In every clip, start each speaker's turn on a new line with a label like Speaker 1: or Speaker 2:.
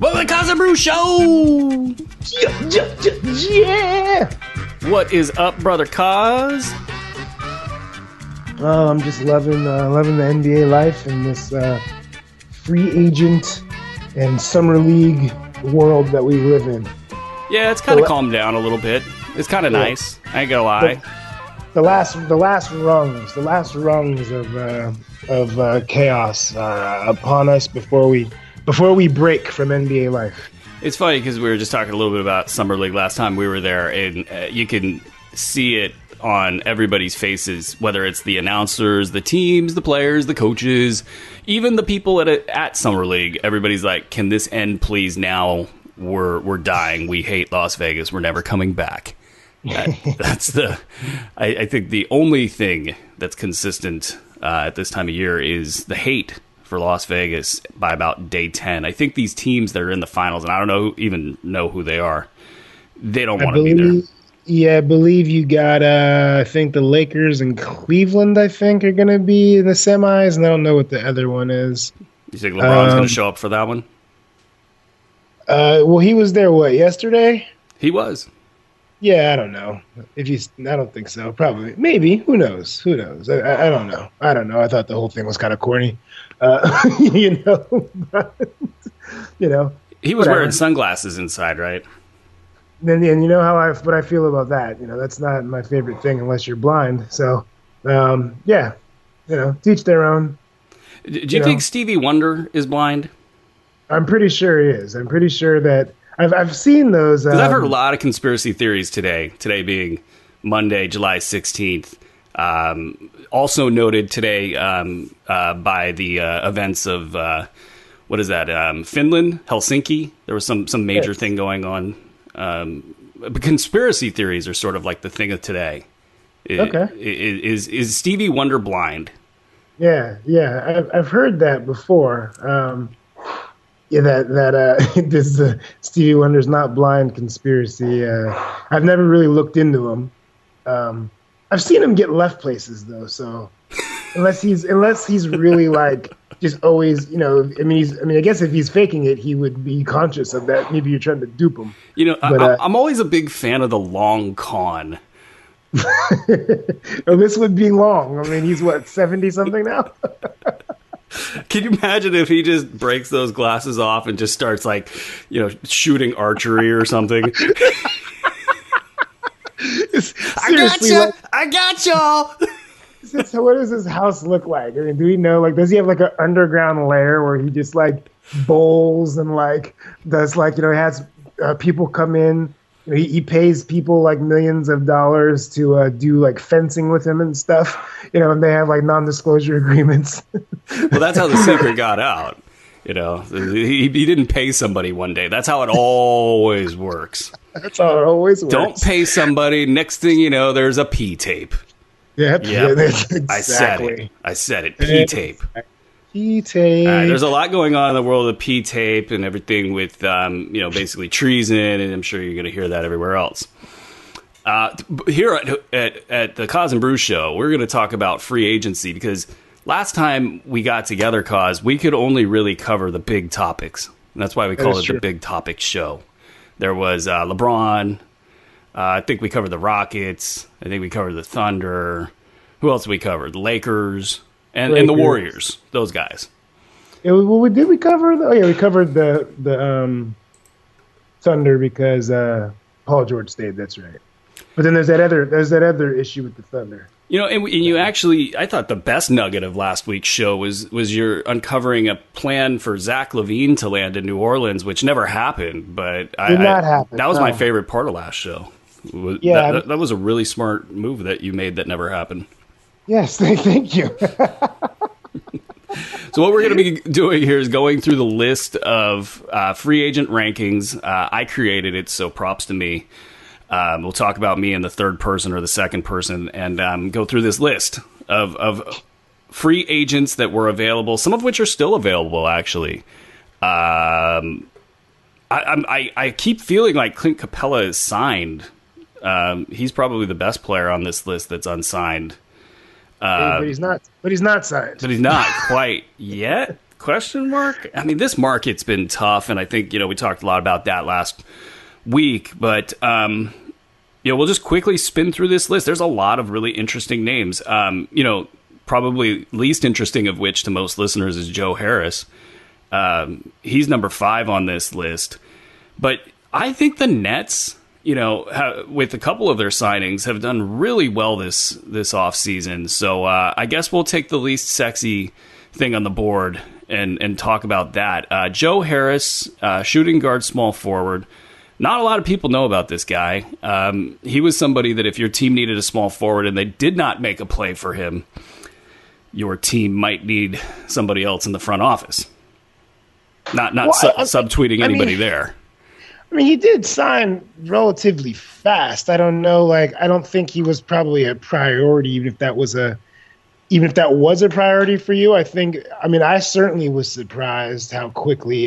Speaker 1: Welcome to the Cause and Brew Show!
Speaker 2: Yeah!
Speaker 1: What is up, brother Cause?
Speaker 2: Oh, I'm just loving the NBA life and this free agent and summer league world that we live in.
Speaker 1: Yeah, it's kind of calmed down a little bit. It's kind of nice. I ain't gonna lie.
Speaker 2: The last rungs of chaos are upon us before we break from NBA life.
Speaker 1: It's funny because we were just talking a little bit about Summer League last time we were there, and you can see it on everybody's faces, whether it's the announcers, the teams, the players, the coaches, even the people at Summer League. Everybody's like, can this end please now? We're dying. We hate Las Vegas. We're never coming back. That's I think the only thing that's consistent at this time of year is the hate for Las Vegas by about day 10. I think these teams that are in the finals, and I don't even know who they are, they don't want to be there.
Speaker 2: Yeah, I believe you got, I think the Lakers and Cleveland, I think, are going to be in the semis, and I don't know what the other one is.
Speaker 1: You think LeBron's going to show up for that one?
Speaker 2: Well, he was there, yesterday?
Speaker 1: He was.
Speaker 2: Yeah, I don't know. I don't think so. Probably. Maybe. Who knows? I don't know. I thought the whole thing was kind of corny. You know?
Speaker 1: He was wearing sunglasses inside, right?
Speaker 2: And you know what I feel about that. That's not my favorite thing unless you're blind. So, yeah. Teach their own.
Speaker 1: Do you think Stevie Wonder is blind?
Speaker 2: I'm pretty sure he is. I'm pretty sure that I've seen those.
Speaker 1: Because I've heard a lot of conspiracy theories today. Today being Monday, July 16th. Also noted today by the events of what is that? Finland, Helsinki. There was some major thing going on. But conspiracy theories are sort of like the thing of today.
Speaker 2: Okay.
Speaker 1: Is Stevie Wonder blind?
Speaker 2: Yeah. I've heard that before. Yeah, that this Stevie Wonder's not blind conspiracy. I've never really looked into him. I've seen him get left places though. So unless he's really like just always, I guess if he's faking it, he would be conscious of that. Maybe you're trying to dupe him.
Speaker 1: But, I'm always a big fan of the long con.
Speaker 2: Oh, this would be long. I mean, he's 70 something now.
Speaker 1: Can you imagine if he just breaks those glasses off and just starts shooting archery or something? I got y'all.
Speaker 2: So what does his house look like? I mean, do we know? Does he have an underground lair where he just bowls and does he has people come in? He pays people millions of dollars to do fencing with him and stuff, and they have non-disclosure agreements.
Speaker 1: Well, that's how the secret got out. He didn't pay somebody one day. That's how it always works.
Speaker 2: That's how it always works.
Speaker 1: Don't pay somebody. Next thing you know, there's a P-tape.
Speaker 2: Yep. Yeah, exactly.
Speaker 1: I said it. P-tape.
Speaker 2: P-tape.
Speaker 1: There's a lot going on in the world of P-tape and everything with, basically treason, and I'm sure you're going to hear that everywhere else. Here at the Cause and Brew Show, we're going to talk about free agency because last time we got together, Cause, we could only really cover the big topics. And that's why we call it the Big Topic Show. There was LeBron. I think we covered the Rockets. I think we covered the Thunder. Who else did we cover? The Lakers. And the Warriors, those guys.
Speaker 2: Yeah, did we cover? We covered the Thunder because Paul George stayed. That's right. But then there's that other issue with the Thunder.
Speaker 1: And you actually, I thought the best nugget of last week's show was your uncovering a plan for Zach LaVine to land in New Orleans, which never happened. But
Speaker 2: did not happen.
Speaker 1: That was my favorite part of last show.
Speaker 2: Yeah,
Speaker 1: that was a really smart move that you made that never happened.
Speaker 2: Yes, thank you.
Speaker 1: So what we're going to be doing here is going through the list of free agent rankings. I created it, so props to me. We'll talk about me in the third person or the second person and go through this list of free agents that were available, some of which are still available, actually. I keep feeling like Clint Capella is signed. He's probably the best player on this list that's unsigned.
Speaker 2: But he's not signed.
Speaker 1: But he's not quite yet. Question mark? I mean, this market's been tough, and I think, we talked a lot about that last week, but, we'll just quickly spin through this list. There's a lot of really interesting names. Probably least interesting of which to most listeners is Joe Harris. He's number 5 on this list. But I think the Nets, with a couple of their signings, have done really well this offseason. So I guess we'll take the least sexy thing on the board and talk about that. Joe Harris, shooting guard, small forward. Not a lot of people know about this guy. He was somebody that if your team needed a small forward and they did not make a play for him, your team might need somebody else in the front office. Not subtweeting anybody there.
Speaker 2: I mean, he did sign relatively fast. I don't know. I don't think he was probably a priority, even if that was a priority for you. I certainly was surprised how quickly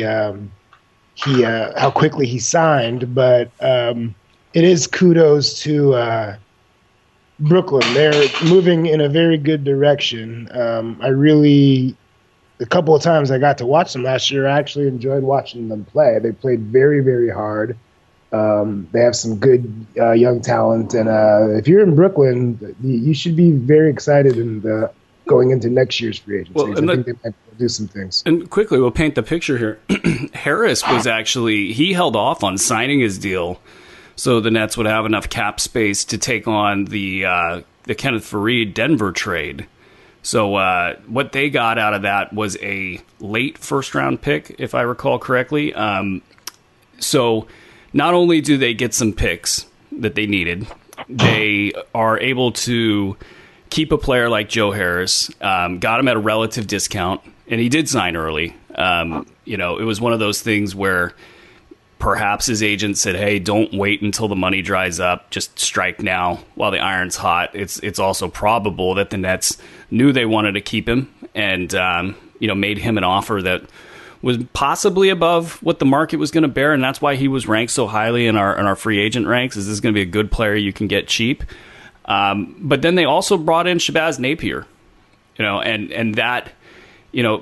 Speaker 2: he signed. But it is kudos to Brooklyn. They're moving in a very good direction. A couple of times I got to watch them last year, I actually enjoyed watching them play. They played very, very hard. They have some good young talent. And if you're in Brooklyn, you should be very excited going into next year's free agency. I think they might do some things. And
Speaker 1: quickly, we'll paint the picture here. Harris was he held off on signing his deal so the Nets would have enough cap space to take on the Kenneth Faried Denver trade. So what they got out of that was a late first-round pick, if I recall correctly. So not only do they get some picks that they needed, they are able to keep a player like Joe Harris, got him at a relative discount, and he did sign early. It was one of those things where perhaps his agent said, hey, don't wait until the money dries up. Just strike now while the iron's hot. It's also probable that the Nets knew they wanted to keep him and, made him an offer that was possibly above what the market was going to bear. And that's why he was ranked so highly in our free agent ranks. Is this going to be a good player you can get cheap? But then they also brought in Shabazz Napier, and that,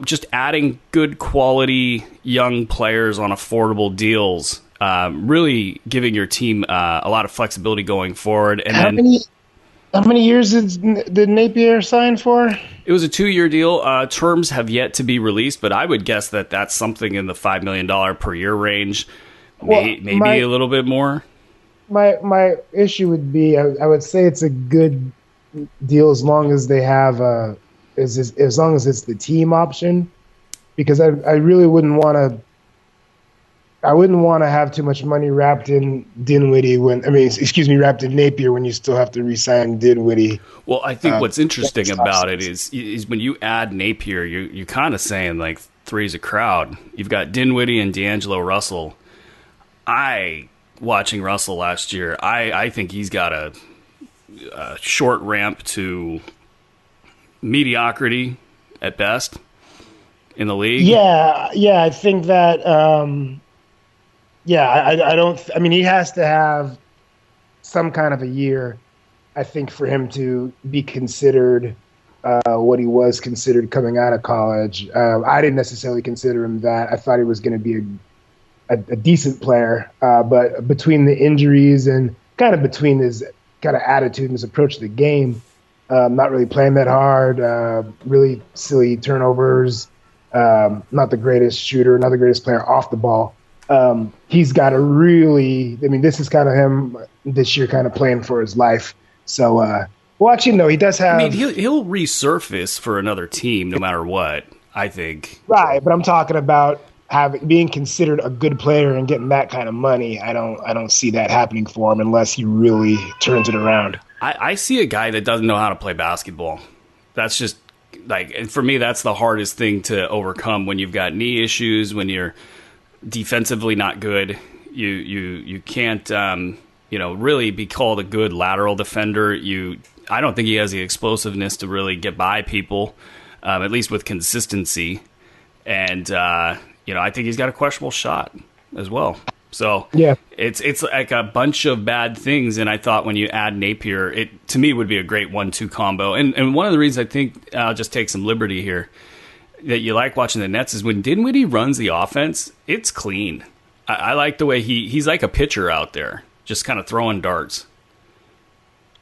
Speaker 1: just adding good quality young players on affordable deals, really giving your team a lot of flexibility going forward. And
Speaker 2: how many years did Napier sign for?
Speaker 1: It was a 2-year deal. Terms have yet to be released, but I would guess that that's something in the $5 million per year range, maybe a little bit more.
Speaker 2: My issue would be, I would say it's a good deal as long as they have as long as it's the team option, because I really wouldn't want to. I wouldn't want to have too much money wrapped in wrapped in Napier when you still have to re-sign Dinwiddie.
Speaker 1: Well, I think what's interesting about it is when you add Napier, you're kind of saying like three's a crowd. You've got Dinwiddie and D'Angelo Russell. Watching Russell last year, I think he's got a short ramp to mediocrity at best in the league.
Speaker 2: Yeah, I think that. I don't. I mean, he has to have some kind of a year, I think, for him to be considered what he was considered coming out of college. I didn't necessarily consider him that. I thought he was going to be a decent player, but between the injuries and kind of between his kind of attitude and his approach to the game, not really playing that hard, really silly turnovers, not the greatest shooter, not the greatest player off the ball. He's got a really, this is kind of him this year kind of playing for his life. So, well, actually, no, he does have.
Speaker 1: I mean, he'll resurface for another team no matter what, I think.
Speaker 2: Right, but I'm talking about being considered a good player and getting that kind of money. I don't see that happening for him unless he really turns it around.
Speaker 1: I see a guy that doesn't know how to play basketball. That's just and for me, that's the hardest thing to overcome when you've got knee issues, when you're defensively not good. You can't really be called a good lateral defender. I don't think he has the explosiveness to really get by people, at least with consistency. And I think he's got a questionable shot as well. So
Speaker 2: yeah,
Speaker 1: it's like a bunch of bad things. And I thought when you add Napier, it to me would be a great 1-2 combo. And one of the reasons I think I'll just take some liberty here. that you like watching the Nets is when Dinwiddie runs the offense, it's clean. I like the way he's like a pitcher out there, just kind of throwing darts.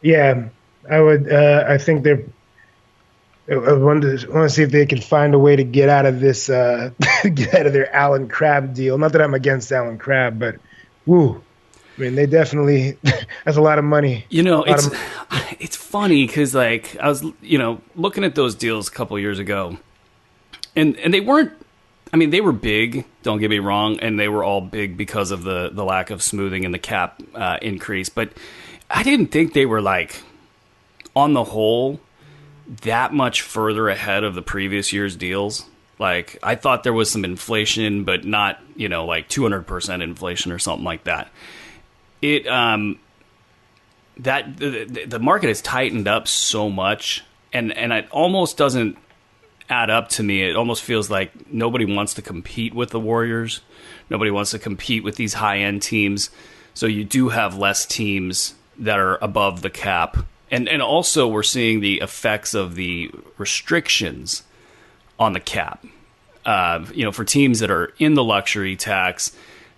Speaker 2: Yeah, I would. I think they're. I want to see if they can find a way to get out of this, get out of their Alan Crabb deal. Not that I'm against Alan Crabb, but woo. I mean, they definitely, that's a lot of money.
Speaker 1: It's funny because, like, I was, looking at those deals a couple years ago, and they weren't, I mean, they were big, don't get me wrong, and they were all big because of the lack of smoothing and the cap increase, but I didn't think they were, like, on the whole, that much further ahead of the previous year's deals. Like, I thought there was some inflation, but not, like 200% inflation or something like that. The market has tightened up so much, and it almost doesn't add up to me. It almost feels like nobody wants to compete with the Warriors. Nobody wants to compete with these high-end teams. So you do have less teams that are above the cap. And also we're seeing the effects of the restrictions on the cap. For teams that are in the luxury tax,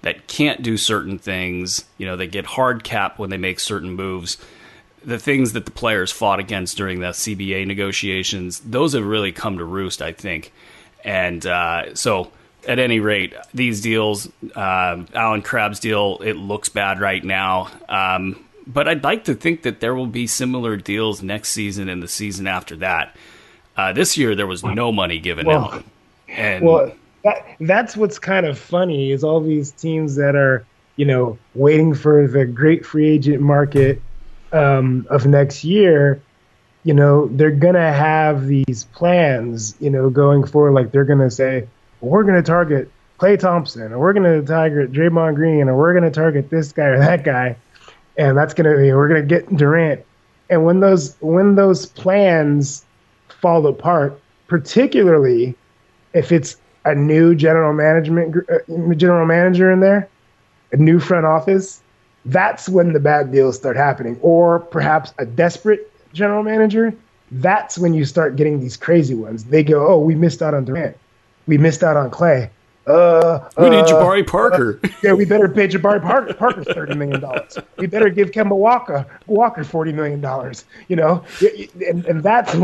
Speaker 1: that can't do certain things, they get hard cap when they make certain moves. The things that the players fought against during the CBA negotiations, those have really come to roost, I think. And so at any rate, these deals, Alan Crabb's deal, it looks bad right now. But I'd like to think that there will be similar deals next season and the season after that. This year, there was no money given out.
Speaker 2: That's what's kind of funny is all these teams that are, waiting for the great free agent market of next year, they're going to have these plans, going forward. Like they're going to say, well, we're going to target Klay Thompson, or we're going to target Draymond Green, or we're going to target this guy or that guy. And that's going to be, we're going to get Durant. And when those plans fall apart, particularly if it's a new general manager in there, a new front office, that's when the bad deals start happening. Or perhaps a desperate general manager, that's when you start getting these crazy ones. They go, oh, we missed out on Durant. We missed out on Klay.
Speaker 1: We need Jabari Parker.
Speaker 2: Yeah, we better pay Jabari Parker $30 million. We better give Kemba Walker $40 million. And that's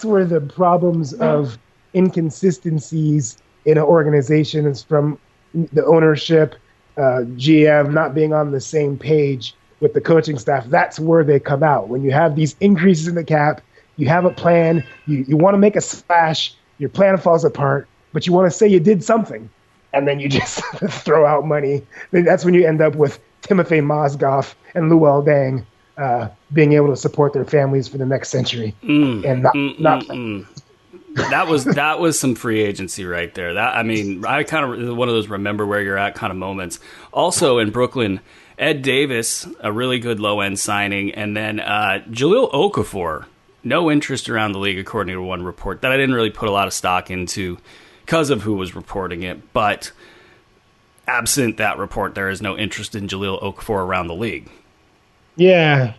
Speaker 2: where the problems of inconsistencies in an organization is from the ownership, GM not being on the same page with the coaching staff. That's where they come out. When you have these increases in the cap, you have a plan, you want to make a splash, your plan falls apart, but you want to say you did something, and then you just throw out money. That's when you end up with Timothy Mozgov and Luol Deng being able to support their families for the next century.
Speaker 1: That was some free agency right there. I kind of one of those remember where you're at kind of moments. Also in Brooklyn, Ed Davis, a really good low end signing, and then Jahlil Okafor, no interest around the league according to one report that I didn't really put a lot of stock into because of who was reporting it. But absent that report, there is no interest in Jahlil Okafor around the league.
Speaker 2: Yeah.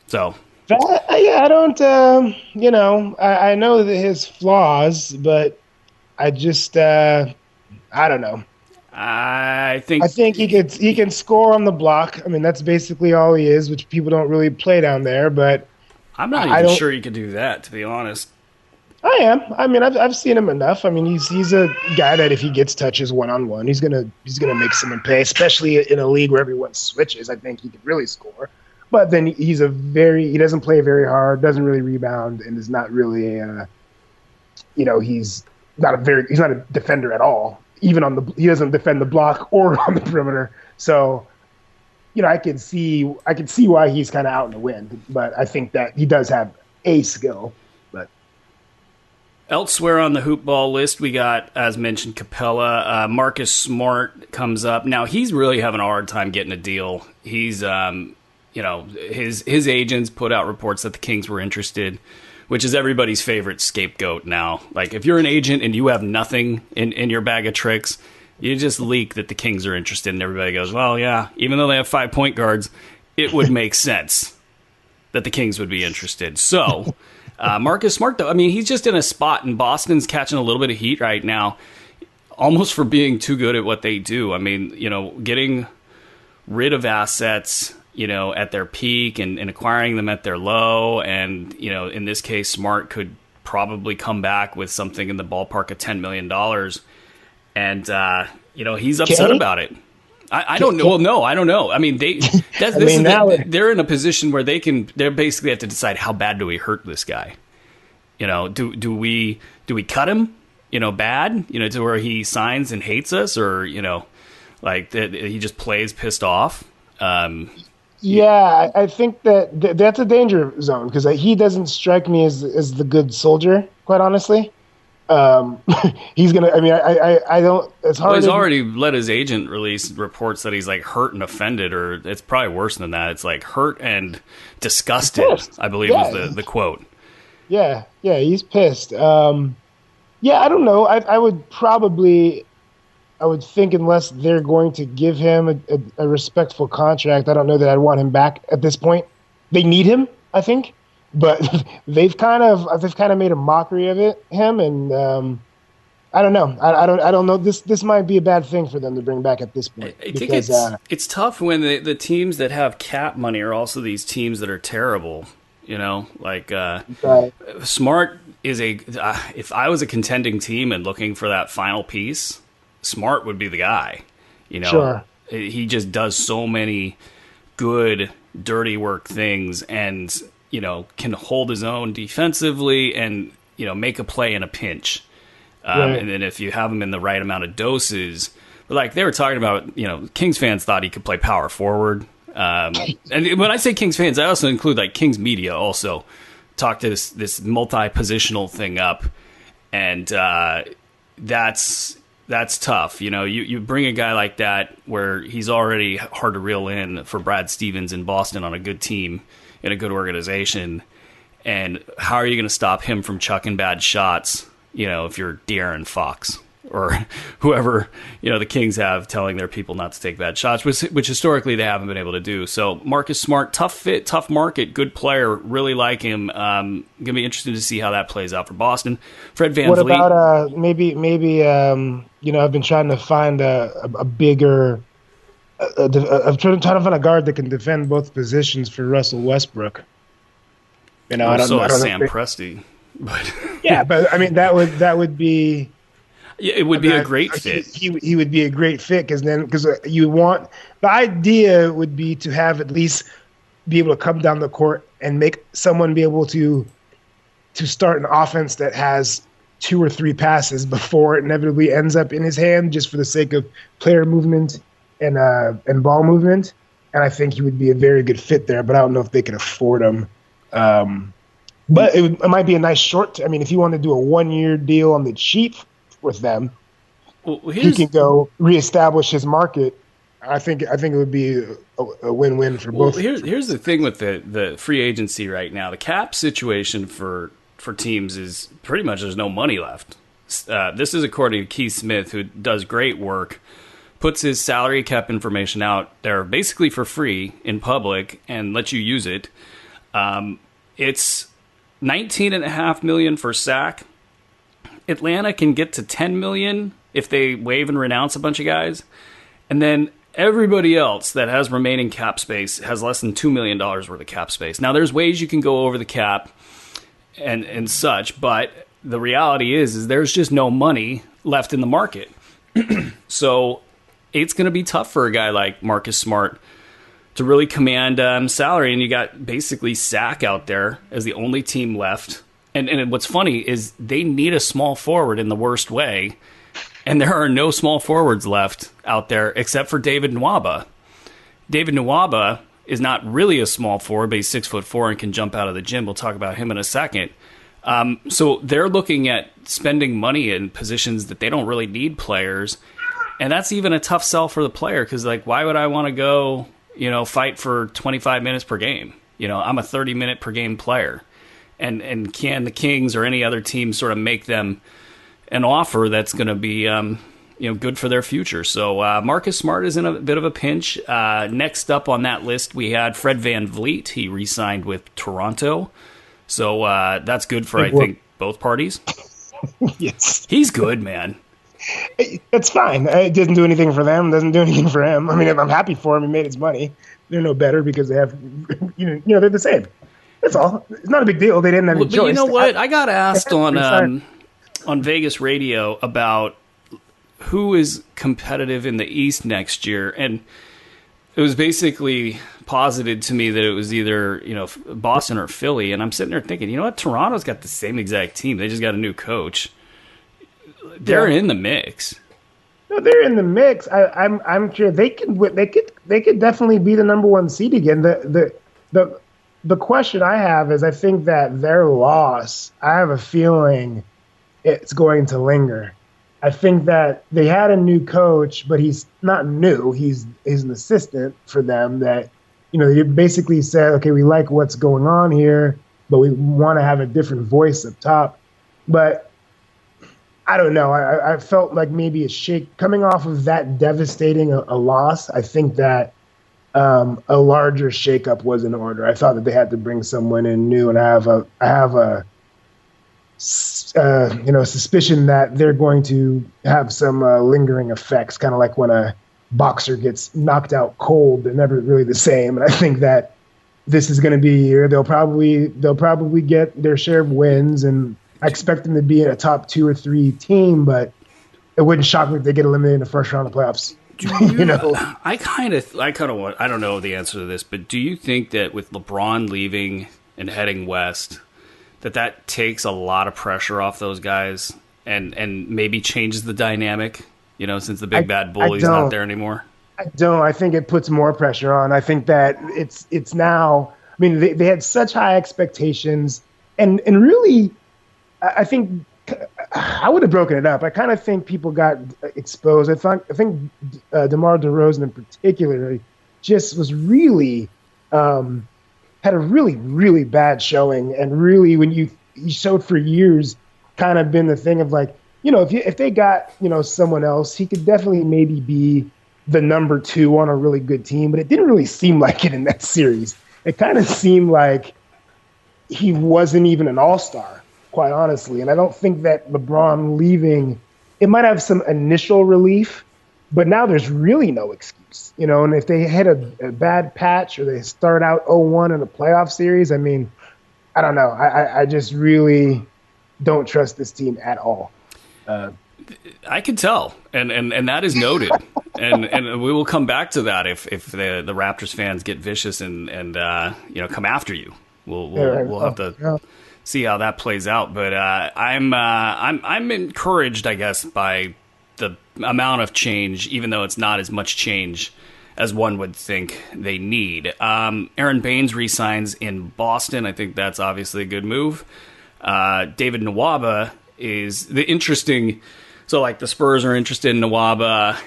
Speaker 1: So.
Speaker 2: I don't, I know that his flaws, but I just, I don't know.
Speaker 1: I think
Speaker 2: he can score on the block. I mean, that's basically all he is, which people don't really play down there, but
Speaker 1: I'm not even sure he could do that, to be honest.
Speaker 2: I am. I mean, I've seen him enough. I mean, he's a guy that if he gets touches one-on-one, he's gonna make someone pay, especially in a league where everyone switches. I think he could really score. But then he doesn't play very hard, doesn't really rebound, and is not really he's not a defender at all. Even he doesn't defend the block or on the perimeter. So, I can see why he's kind of out in the wind. But I think that he does have a skill. But
Speaker 1: elsewhere on the hoop ball list, we got, as mentioned, Capella. Marcus Smart comes up. Now he's really having a hard time getting a deal. He's his agents put out reports that the Kings were interested, which is everybody's favorite scapegoat now. Like, if you're an agent and you have nothing in your bag of tricks, you just leak that the Kings are interested, and everybody goes, well, yeah, even though they have 5 point guards, it would make sense that the Kings would be interested. So Marcus Smart, though, I mean, he's just in a spot, and Boston's catching a little bit of heat right now, almost for being too good at what they do. I mean, getting rid of assets, at their peak and acquiring them at their low. And, in this case, Smart could probably come back with something in the ballpark of $10 million. And, he's upset about it. I don't know. Well, no, I don't know. I mean, they're in a position where they basically have to decide, how bad do we hurt this guy? Do we cut him, bad, to where he signs and hates us, or, like that he just plays pissed off.
Speaker 2: Yeah, I think that's a danger zone, because he doesn't strike me as the good soldier, quite honestly. He's gonna. I mean, I don't. It's hard.
Speaker 1: Well, he's already let his agent release reports that he's like hurt and offended, or it's probably worse than that. It's like hurt and disgusted, I believe was the quote.
Speaker 2: Yeah, he's pissed. Yeah, I don't know. I would think, unless they're going to give him a respectful contract, I don't know that I'd want him back at this point. They need him, I think, but they've kind of made a mockery of him, and I don't know. I don't know. This might be a bad thing for them to bring back at this point.
Speaker 1: I think it's tough when the teams that have cap money are also these teams that are terrible. Right. Smart is if I was a contending team and looking for that final piece, Smart would be the guy.
Speaker 2: Sure.
Speaker 1: He just does so many good, dirty work things, and can hold his own defensively, and make a play in a pinch. Right. And then if you have him in the right amount of doses, like they were talking about, Kings fans thought he could play power forward. And when I say Kings fans, I also include like Kings media also talked this multi-positional thing up, and that's tough. You bring a guy like that where he's already hard to reel in for Brad Stevens in Boston on a good team in a good organization, and how are you going to stop him from chucking bad shots? If you're De'Aaron Fox or whoever the Kings have telling their people not to take bad shots, which historically they haven't been able to do. So Marcus Smart, tough fit, tough market, good player, really like him. Gonna be interested to see how that plays out for Boston. Fred VanVleet.
Speaker 2: What about maybe I've been trying to find a bigger. I'm trying to find a guard that can defend both positions for Russell Westbrook. I don't know.
Speaker 1: Sam Presti, but
Speaker 2: yeah, but I mean that would be.
Speaker 1: Yeah, it would be a great fit.
Speaker 2: He would be a great fit, because the idea would be to have at least be able to come down the court and make someone be able to start an offense that has 2 or 3 passes before it inevitably ends up in his hand, just for the sake of player movement and ball movement. And I think he would be a very good fit there, but I don't know if they can afford him. But it might be a nice short. I mean, if you want to do a 1-year deal on the cheap with them, he can go reestablish his market. I think it would be a win-win for both.
Speaker 1: Here's the thing with the free agency right now. The cap situation for teams is pretty much there's no money left. This is according to Keith Smith, who does great work, puts his salary cap information out there basically for free in public and lets you use it. It's $19.5 million for Sack. Atlanta can get to $10 million if they waive and renounce a bunch of guys. And then everybody else that has remaining cap space has less than $2 million worth of cap space. Now, there's ways you can go over the cap and such, but the reality is there's just no money left in the market. So it's going to be tough for a guy like Marcus Smart to really command salary. And you got basically Sack out there as the only team left. And what's funny is they need a small forward in the worst way, and there are no small forwards left out there except for David Nwaba. David Nwaba is not really a small forward, but he's 6'4" and can jump out of the gym. We'll talk about him in a second. So they're looking at spending money in positions that they don't really need players, and that's even a tough sell for the player, because why would I want to go fight for 25 minutes per game? I'm a 30-minute per game player. And can the Kings or any other team sort of make them an offer that's going to be good for their future? So Marcus Smart is in a bit of a pinch. Next up on that list, we had Fred VanVleet. He re-signed with Toronto. So that's good for, I think, both parties.
Speaker 2: Yes.
Speaker 1: He's good, man.
Speaker 2: It's fine. It doesn't do anything for them. Doesn't do anything for him. I mean, I'm happy for him. He made his money. They're no better because they have, they're the same. That's all. It's not a big deal. They didn't have any choice.
Speaker 1: But you know what? I got asked on Vegas radio about who is competitive in the East next year, and it was basically posited to me that it was either Boston or Philly, and I'm sitting there thinking, you know what? Toronto's got the same exact team. They just got a new coach. They're in the mix.
Speaker 2: No, they're in the mix. I'm sure they could definitely be the number one seed again. The question I have is, I think that their loss, I have a feeling it's going to linger. I think that they had a new coach, but he's not new. He's an assistant for them that, they basically said, okay, we like what's going on here, but we want to have a different voice up top. But I don't know. I felt like maybe a shake coming off of that devastating a loss. I think that a larger shakeup was in order. I thought that they had to bring someone in new, and I have a suspicion that they're going to have some lingering effects, kind of like when a boxer gets knocked out cold. They're never really the same, and I think that this is going to be a year they'll probably get their share of wins, and I expect them to be in a top 2 or 3 team, but it wouldn't shock me if they get eliminated in the first round of playoffs.
Speaker 1: I kind of want. I don't know the answer to this, but do you think that with LeBron leaving and heading west, that takes a lot of pressure off those guys and maybe changes the dynamic? Since the big bad bully's not there anymore. I
Speaker 2: don't. I think it puts more pressure on. I think that it's now. I mean, they had such high expectations, and really, I think I would have broken it up. I kind of think people got exposed. I think DeMar DeRozan in particular just was really had a really, really bad showing, and really when he showed for years, kind of been the thing of like, if they got someone else, he could definitely maybe be the number 2 on a really good team, but it didn't really seem like it in that series. It kind of seemed like he wasn't even an all-star, quite honestly. And I don't think that LeBron leaving, it might have some initial relief, but now there's really no excuse, and if they hit a bad patch or they start out 0-1 in a playoff series, I mean, I don't know. I just really don't trust this team at all.
Speaker 1: I can tell, and that is noted, and we will come back to that if the Raptors fans get vicious and come after you. We'll have to see how that plays out. But I'm encouraged, I guess, by the amount of change, even though it's not as much change as one would think they need. Aaron Baines re-signs in Boston. I think that's obviously a good move. David Nwaba is the interesting. So, like, the Spurs are interested in Nwaba.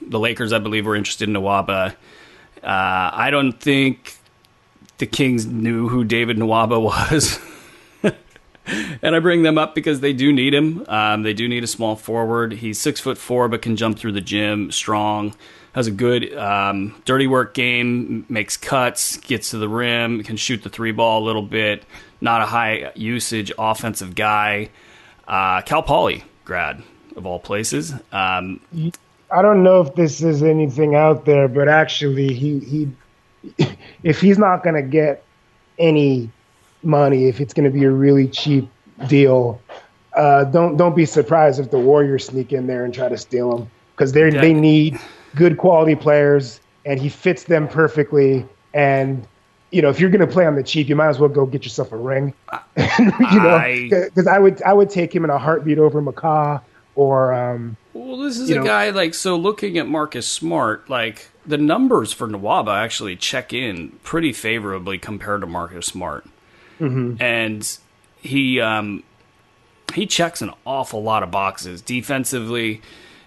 Speaker 1: The Lakers, I believe, were interested in Nwaba. I don't think the Kings knew who David Nwaba was. And I bring them up because they do need him. They do need a small forward. He's 6'4", but can jump through the gym, strong, has a good dirty work game, makes cuts, gets to the rim, can shoot the 3-ball a little bit. Not a high usage offensive guy. Cal Poly grad of all places.
Speaker 2: I don't know if this is anything out there, but actually he if he's not going to get any money, if it's going to be a really cheap deal, don't be surprised if the Warriors sneak in there and try to steal him, because they need good quality players, and he fits them perfectly. And if you're going to play on the cheap, you might as well go get yourself a ring. Because I would take him in a heartbeat over McCaw or.
Speaker 1: Well, this is a guy so looking at Marcus Smart, the numbers for Nwaba actually check in pretty favorably compared to Marcus Smart. Mm-hmm. And he checks an awful lot of boxes defensively,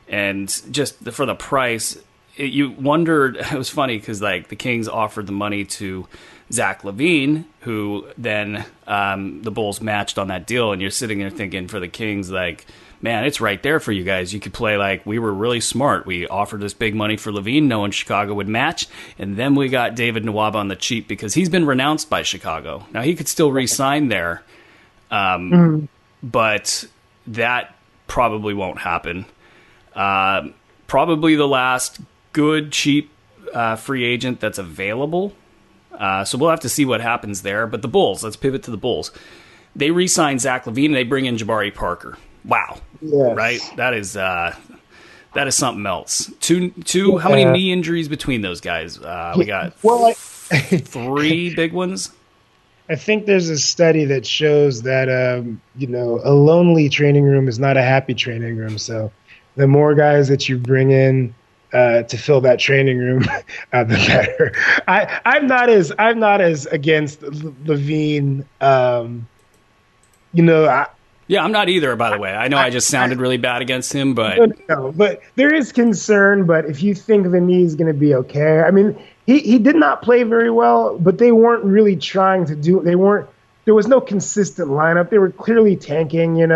Speaker 1: and just for the price, you wondered. It was funny because the Kings offered the money to Zach LaVine, who then the Bulls matched on that deal, and you're sitting there thinking for the Kings, like, man, it's right there for you guys. You could play like we were really smart. We offered this big money for LaVine, knowing Chicago would match, and then we got David Nwaba on the cheap because he's been renounced by Chicago. Now, he could still re-sign there, but that probably won't happen. Probably the last good, cheap free agent that's available. So we'll have to see what happens there. But the Bulls, let's pivot to the Bulls. They re-sign Zach LaVine, and they bring in Jabari Parker. Wow.
Speaker 2: Yes.
Speaker 1: Right? That is something else. Two. How many knee injuries between those guys? We got 3 big ones.
Speaker 2: I think there's a study that shows that, a lonely training room is not a happy training room. So the more guys that you bring in to fill that training room, the better. I'm not as against LaVine.
Speaker 1: Yeah, I'm not either, by the way. I know I just sounded really bad against him, but...
Speaker 2: No, but there is concern, but if you think the knee is going to be okay... I mean, he did not play very well, but they weren't really trying to do... There was no consistent lineup. They were clearly tanking, it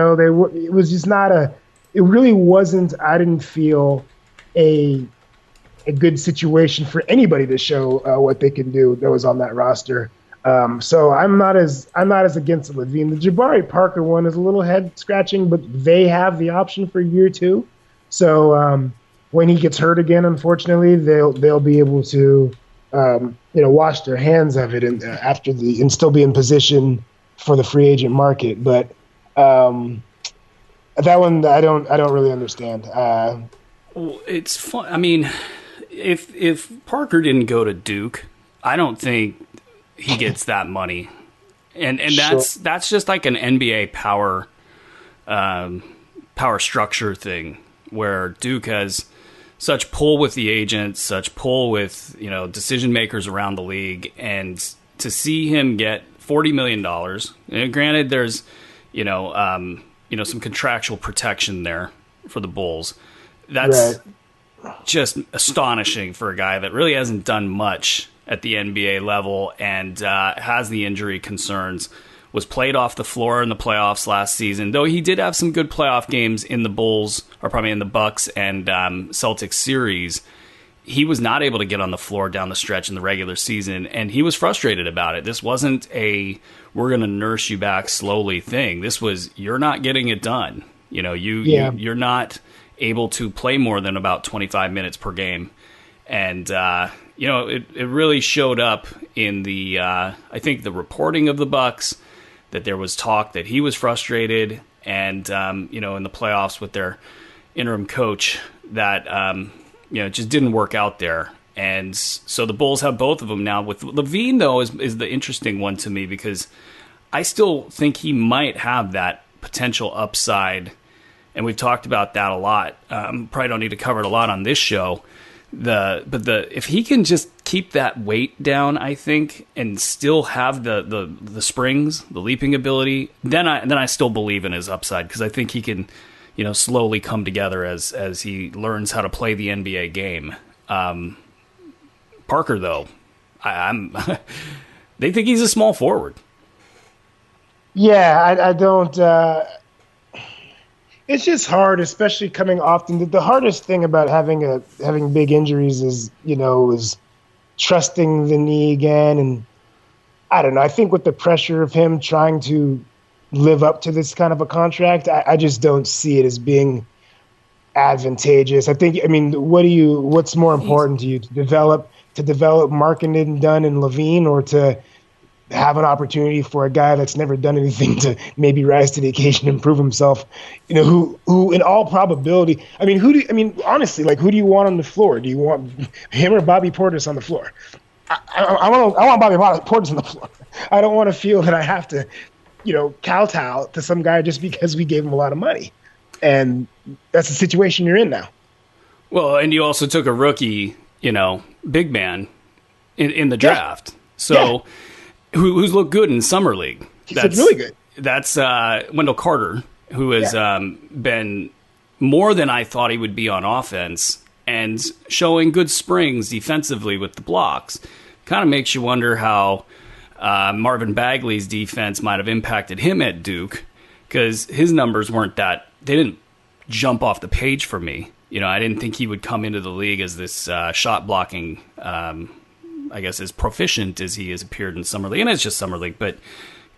Speaker 2: was just not it really wasn't, I didn't feel, a good situation for anybody to show what they can do that was on that roster. So I'm not as against LaVine. The Jabari Parker one is a little head scratching, but they have the option for year 2. So when he gets hurt again, unfortunately, they'll be able to wash their hands of it and still be in position for the free agent market. But that one I don't really understand.
Speaker 1: Well, it's fun. I mean, if Parker didn't go to Duke, I don't think he gets that money, and
Speaker 2: Sure.
Speaker 1: that's just like an NBA power structure thing where Duke has such pull with the agents, such pull with decision makers around the league, and to see him get $40 million. And granted, there's some contractual protection there for the Bulls. That's just astonishing for a guy that really hasn't done much at the NBA level and has the injury concerns, was played off the floor in the playoffs last season, though he did have some good playoff games in the Bulls, or probably in the Bucks and Celtics series. He was not able to get on the floor down the stretch in the regular season, and he was frustrated about it. This wasn't a we're going to nurse you back slowly thing. This was you're not getting it done. You're not able to play more than about 25 minutes per game. And, it really showed up in the, I think, the reporting of the Bucks, that there was talk that he was frustrated, and, in the playoffs with their interim coach, that, it just didn't work out there. And so the Bulls have both of them now. With LaVine, though, is the interesting one to me, because I still think he might have that potential upside, and we've talked about that a lot. Probably don't need to cover it a lot on this show. If he can just keep that weight down, I think, and still have the springs, the leaping ability, then I still believe in his upside, because I think he can, slowly come together as he learns how to play the NBA game. Parker, though, they think he's a small forward.
Speaker 2: Yeah, I don't. It's just hard, especially coming often. The hardest thing about having big injuries is trusting the knee again, and I don't know. I think with the pressure of him trying to live up to this kind of a contract, I just don't see it as being advantageous. What's more important to you, to develop Markkanen, Dunn, and LaVine, or to have an opportunity for a guy that's never done anything to maybe rise to the occasion and prove himself, who in all probability, honestly, who do you want on the floor? Do you want him or Bobby Portis on the floor? I want Bobby Portis on the floor. I don't want to feel that I have to, kowtow to some guy just because we gave him a lot of money. And that's the situation you're in now.
Speaker 1: Well, and you also took a rookie, big man in the draft. So who's looked good in Summer League.
Speaker 2: That's really good.
Speaker 1: That's Wendell Carter, who has been more than I thought he would be on offense, and showing good springs defensively with the blocks. kind of makes you wonder how Marvin Bagley's defense might have impacted him at Duke, because his numbers weren't that, they didn't jump off the page for me. I didn't think he would come into the league as this shot blocking, I guess, as proficient as he has appeared in Summer League. And it's just Summer League, but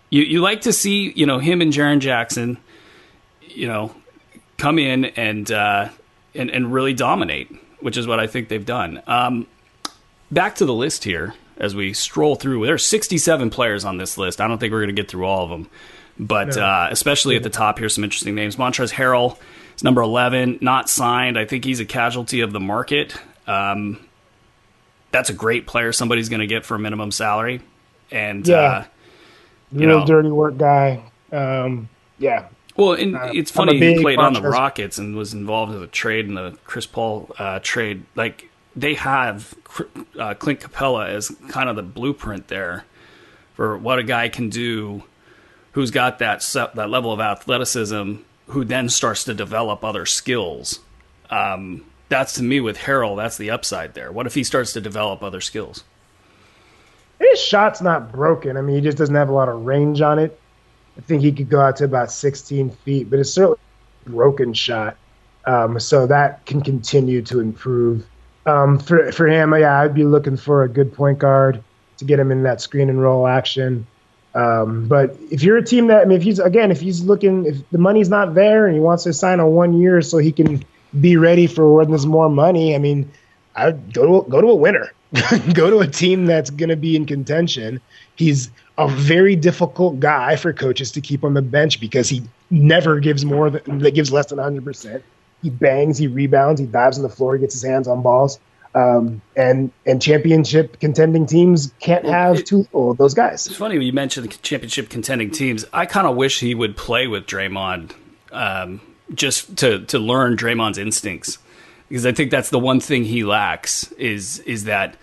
Speaker 1: you like to see, him and Jaren Jackson, come in and really dominate, which is what I think they've done. Back to the list here as we stroll through. There are 67 players on this list. I don't think we're going to get through all of them, but especially at the top here, some interesting names. Montrezl Harrell is number 11, not signed. I think he's a casualty of the market. That's a great player somebody's going to get for a minimum salary. And
Speaker 2: real dirty work guy. Yeah.
Speaker 1: Well, and it's funny, he played on the Rockets and was involved in the trade, in the Chris Paul trade. Like, they have Clint Capella as kind of the blueprint there for what a guy can do who's got that level of athleticism, who then starts to develop other skills. That's, to me, with Harrell, that's the upside there. What if he starts to develop other skills?
Speaker 2: His shot's not broken. I mean, he just doesn't have a lot of range on it. I think he could go out to about 16 feet, but it's certainly a broken shot. So that can continue to improve. For him, I'd be looking for a good point guard to get him in that screen and roll action. But if you're a team that, if the money's not there and he wants to sign a 1 year so he can be ready for when there's more money, I'd go to a winner. Go to a team that's going to be in contention. He's a very difficult guy for coaches to keep on the bench because he never gives gives less than 100%. He bangs, he rebounds, he dives on the floor, he gets his hands on balls. And championship contending teams can't have too little of those guys.
Speaker 1: It's funny when you mentioned the championship contending teams. I kind of wish he would play with Draymond, just to learn Draymond's instincts, because I think that's the one thing he lacks is that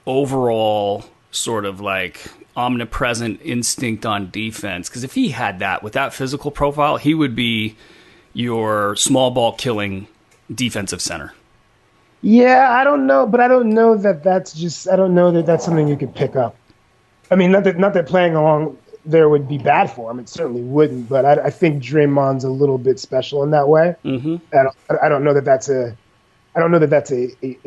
Speaker 1: overall sort of like omnipresent instinct on defense. Because if he had that with that physical profile, he would be your small ball killing defensive center.
Speaker 2: Yeah, I don't know, but I don't know that that's something you could pick up. I mean, not that playing along there would be bad for him. It certainly wouldn't, but I think Draymond's a little bit special in that way. Mm-hmm. I don't know that that's a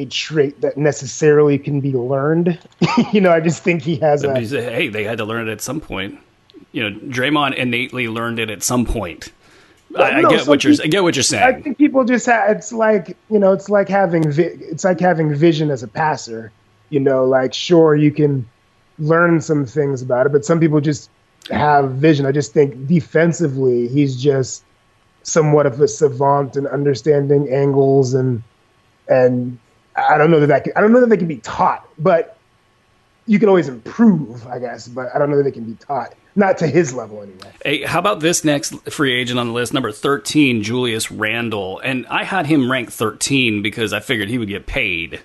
Speaker 2: trait that necessarily can be learned. I just think he has
Speaker 1: hey, they had to learn it at some point. Draymond innately learned it at some point. I get what you're saying.
Speaker 2: I think people just it's like having vision as a passer. Sure, you can learn some things about it, but some people just have vision. I just think defensively, he's just somewhat of a savant in understanding angles and I don't know that they can be taught, but you can always improve, I guess. But I don't know that they can be taught. Not to his level, anyway.
Speaker 1: Hey, how about this next free agent on the list, number 13, Julius Randle? And I had him ranked 13 because I figured he would get paid.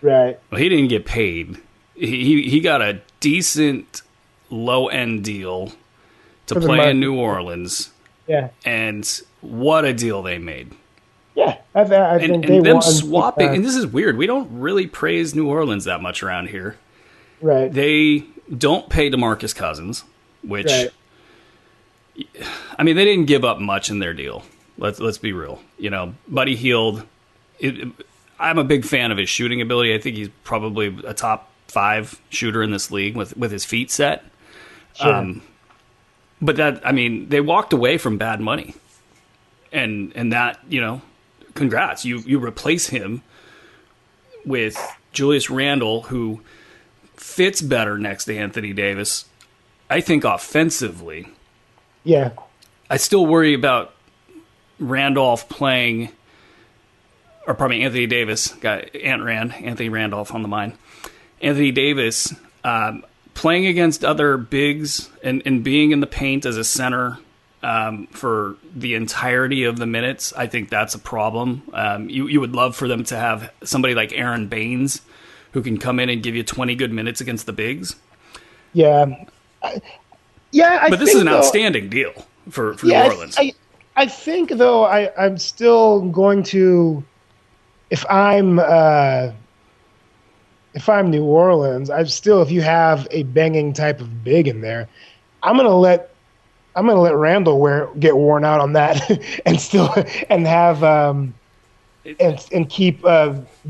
Speaker 2: Right.
Speaker 1: Well, he didn't get paid. He got a decent low-end deal to play in New Orleans.
Speaker 2: Yeah.
Speaker 1: And what a deal they made.
Speaker 2: Yeah. I think they
Speaker 1: them swapping. And this is weird. We don't really praise New Orleans that much around here.
Speaker 2: Right.
Speaker 1: They don't pay DeMarcus Cousins. Which,
Speaker 2: right.
Speaker 1: I mean, they didn't give up much in their deal. Let's be real. Buddy Hield, I'm a big fan of his shooting ability. I think he's probably a top 5 shooter in this league with his feet set.
Speaker 2: Sure.
Speaker 1: But they walked away from bad money. And that, congrats. You replace him with Julius Randle, who fits better next to Anthony Davis. I think offensively,
Speaker 2: yeah,
Speaker 1: I still worry about Randolph playing, or probably Anthony Davis, got Anthony Randolph on the mind. Anthony Davis playing against other bigs and being in the paint as a center for the entirety of the minutes. I think that's a problem. You would love for them to have somebody like Aaron Baines who can come in and give you 20 good minutes against the bigs.
Speaker 2: Yeah.
Speaker 1: But this is an outstanding deal for New Orleans.
Speaker 2: I think, though, I'm still going to, if I'm if I'm New Orleans, I still, if you have a banging type of big in there, I'm gonna let Randall get worn out on that and still and have and keep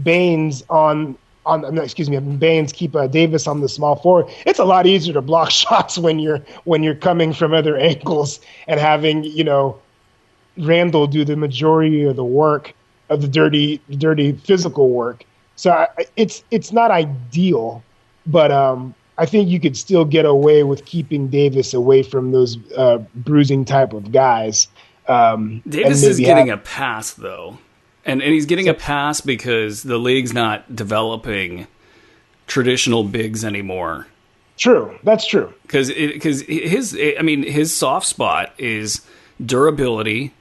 Speaker 2: Baines on no, excuse me, Baines keep Davis on the small forward. It's a lot easier to block shots when you're coming from other angles and having, Randall do the majority of the work of the dirty physical work. So it's not ideal, but I think you could still get away with keeping Davis away from those bruising type of guys.
Speaker 1: Davis is getting a pass, though. And he's getting a pass because the league's not developing traditional bigs anymore.
Speaker 2: True. That's true.
Speaker 1: Because his soft spot is durability.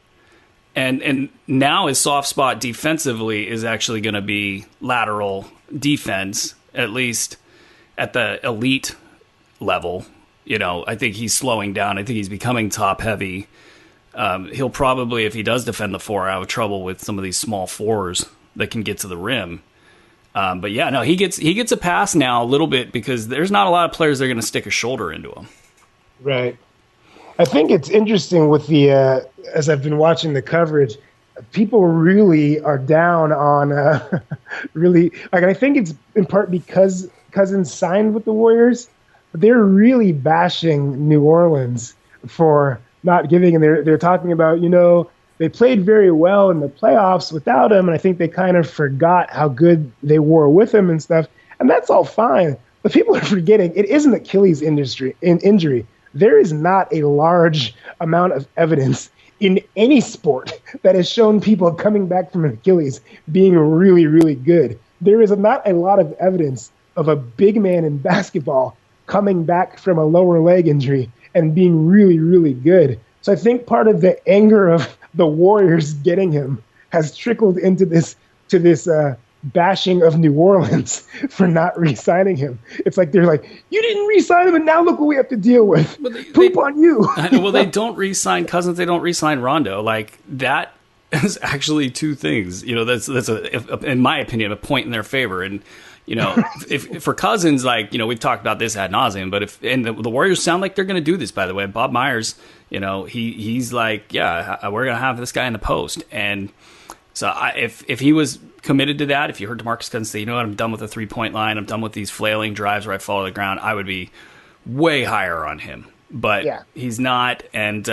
Speaker 1: And now his soft spot defensively is actually going to be lateral defense, at least at the elite level. I think he's slowing down. I think he's becoming top heavy. He'll probably, if he does defend the four, have trouble with some of these small fours that can get to the rim. But yeah, no, he gets a pass now a little bit because there's not a lot of players that are going to stick a shoulder into him.
Speaker 2: Right. I think it's interesting with the as I've been watching the coverage, people really are down on really like. I think it's in part because Cousins signed with the Warriors, but they're really bashing New Orleans for not giving. And they're talking about they played very well in the playoffs without him, and I think they kind of forgot how good they were with him and stuff. And that's all fine, but people are forgetting it is an Achilles injury. There is not a large amount of evidence in any sport that has shown people coming back from an Achilles being really, really good. There is not a lot of evidence of a big man in basketball coming back from a lower leg injury and being really, really good. So I think part of the anger of the Warriors getting him has trickled into this bashing of New Orleans for not re-signing him. It's like they're like, you didn't re-sign him, and now look what we have to deal with. Poop on you.
Speaker 1: Well, they don't re-sign Cousins. They don't re-sign Rondo. Like, that is actually two things. That's in my opinion, a point in their favor. And if for Cousins, like we've talked about this ad nauseum, but the Warriors sound like they're going to do this. By the way, Bob Myers, he's like, yeah, we're going to have this guy in the post, and so if he was committed to that, if you heard DeMarcus Cousins say, what, I'm done with the 3-point line, I'm done with these flailing drives where I fall to the ground, I would be way higher on him. But he's not, and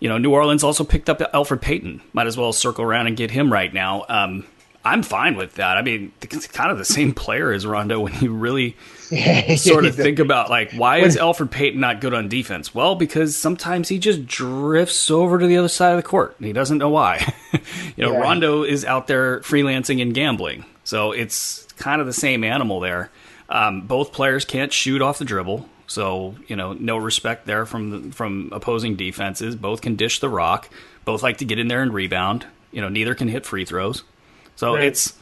Speaker 1: New Orleans also picked up Elfrid Payton. Might as well circle around and get him right now. I'm fine with that. I mean, it's kind of the same player as Rondo when you really sort of think about, like, why is Elfrid Payton not good on defense? Well, because sometimes he just drifts over to the other side of the court, and he doesn't know why. Rondo is out there freelancing and gambling, so it's kind of the same animal there. Both players can't shoot off the dribble, so no respect there from opposing defenses. Both can dish the rock. Both like to get in there and rebound. Neither can hit free throws. So it's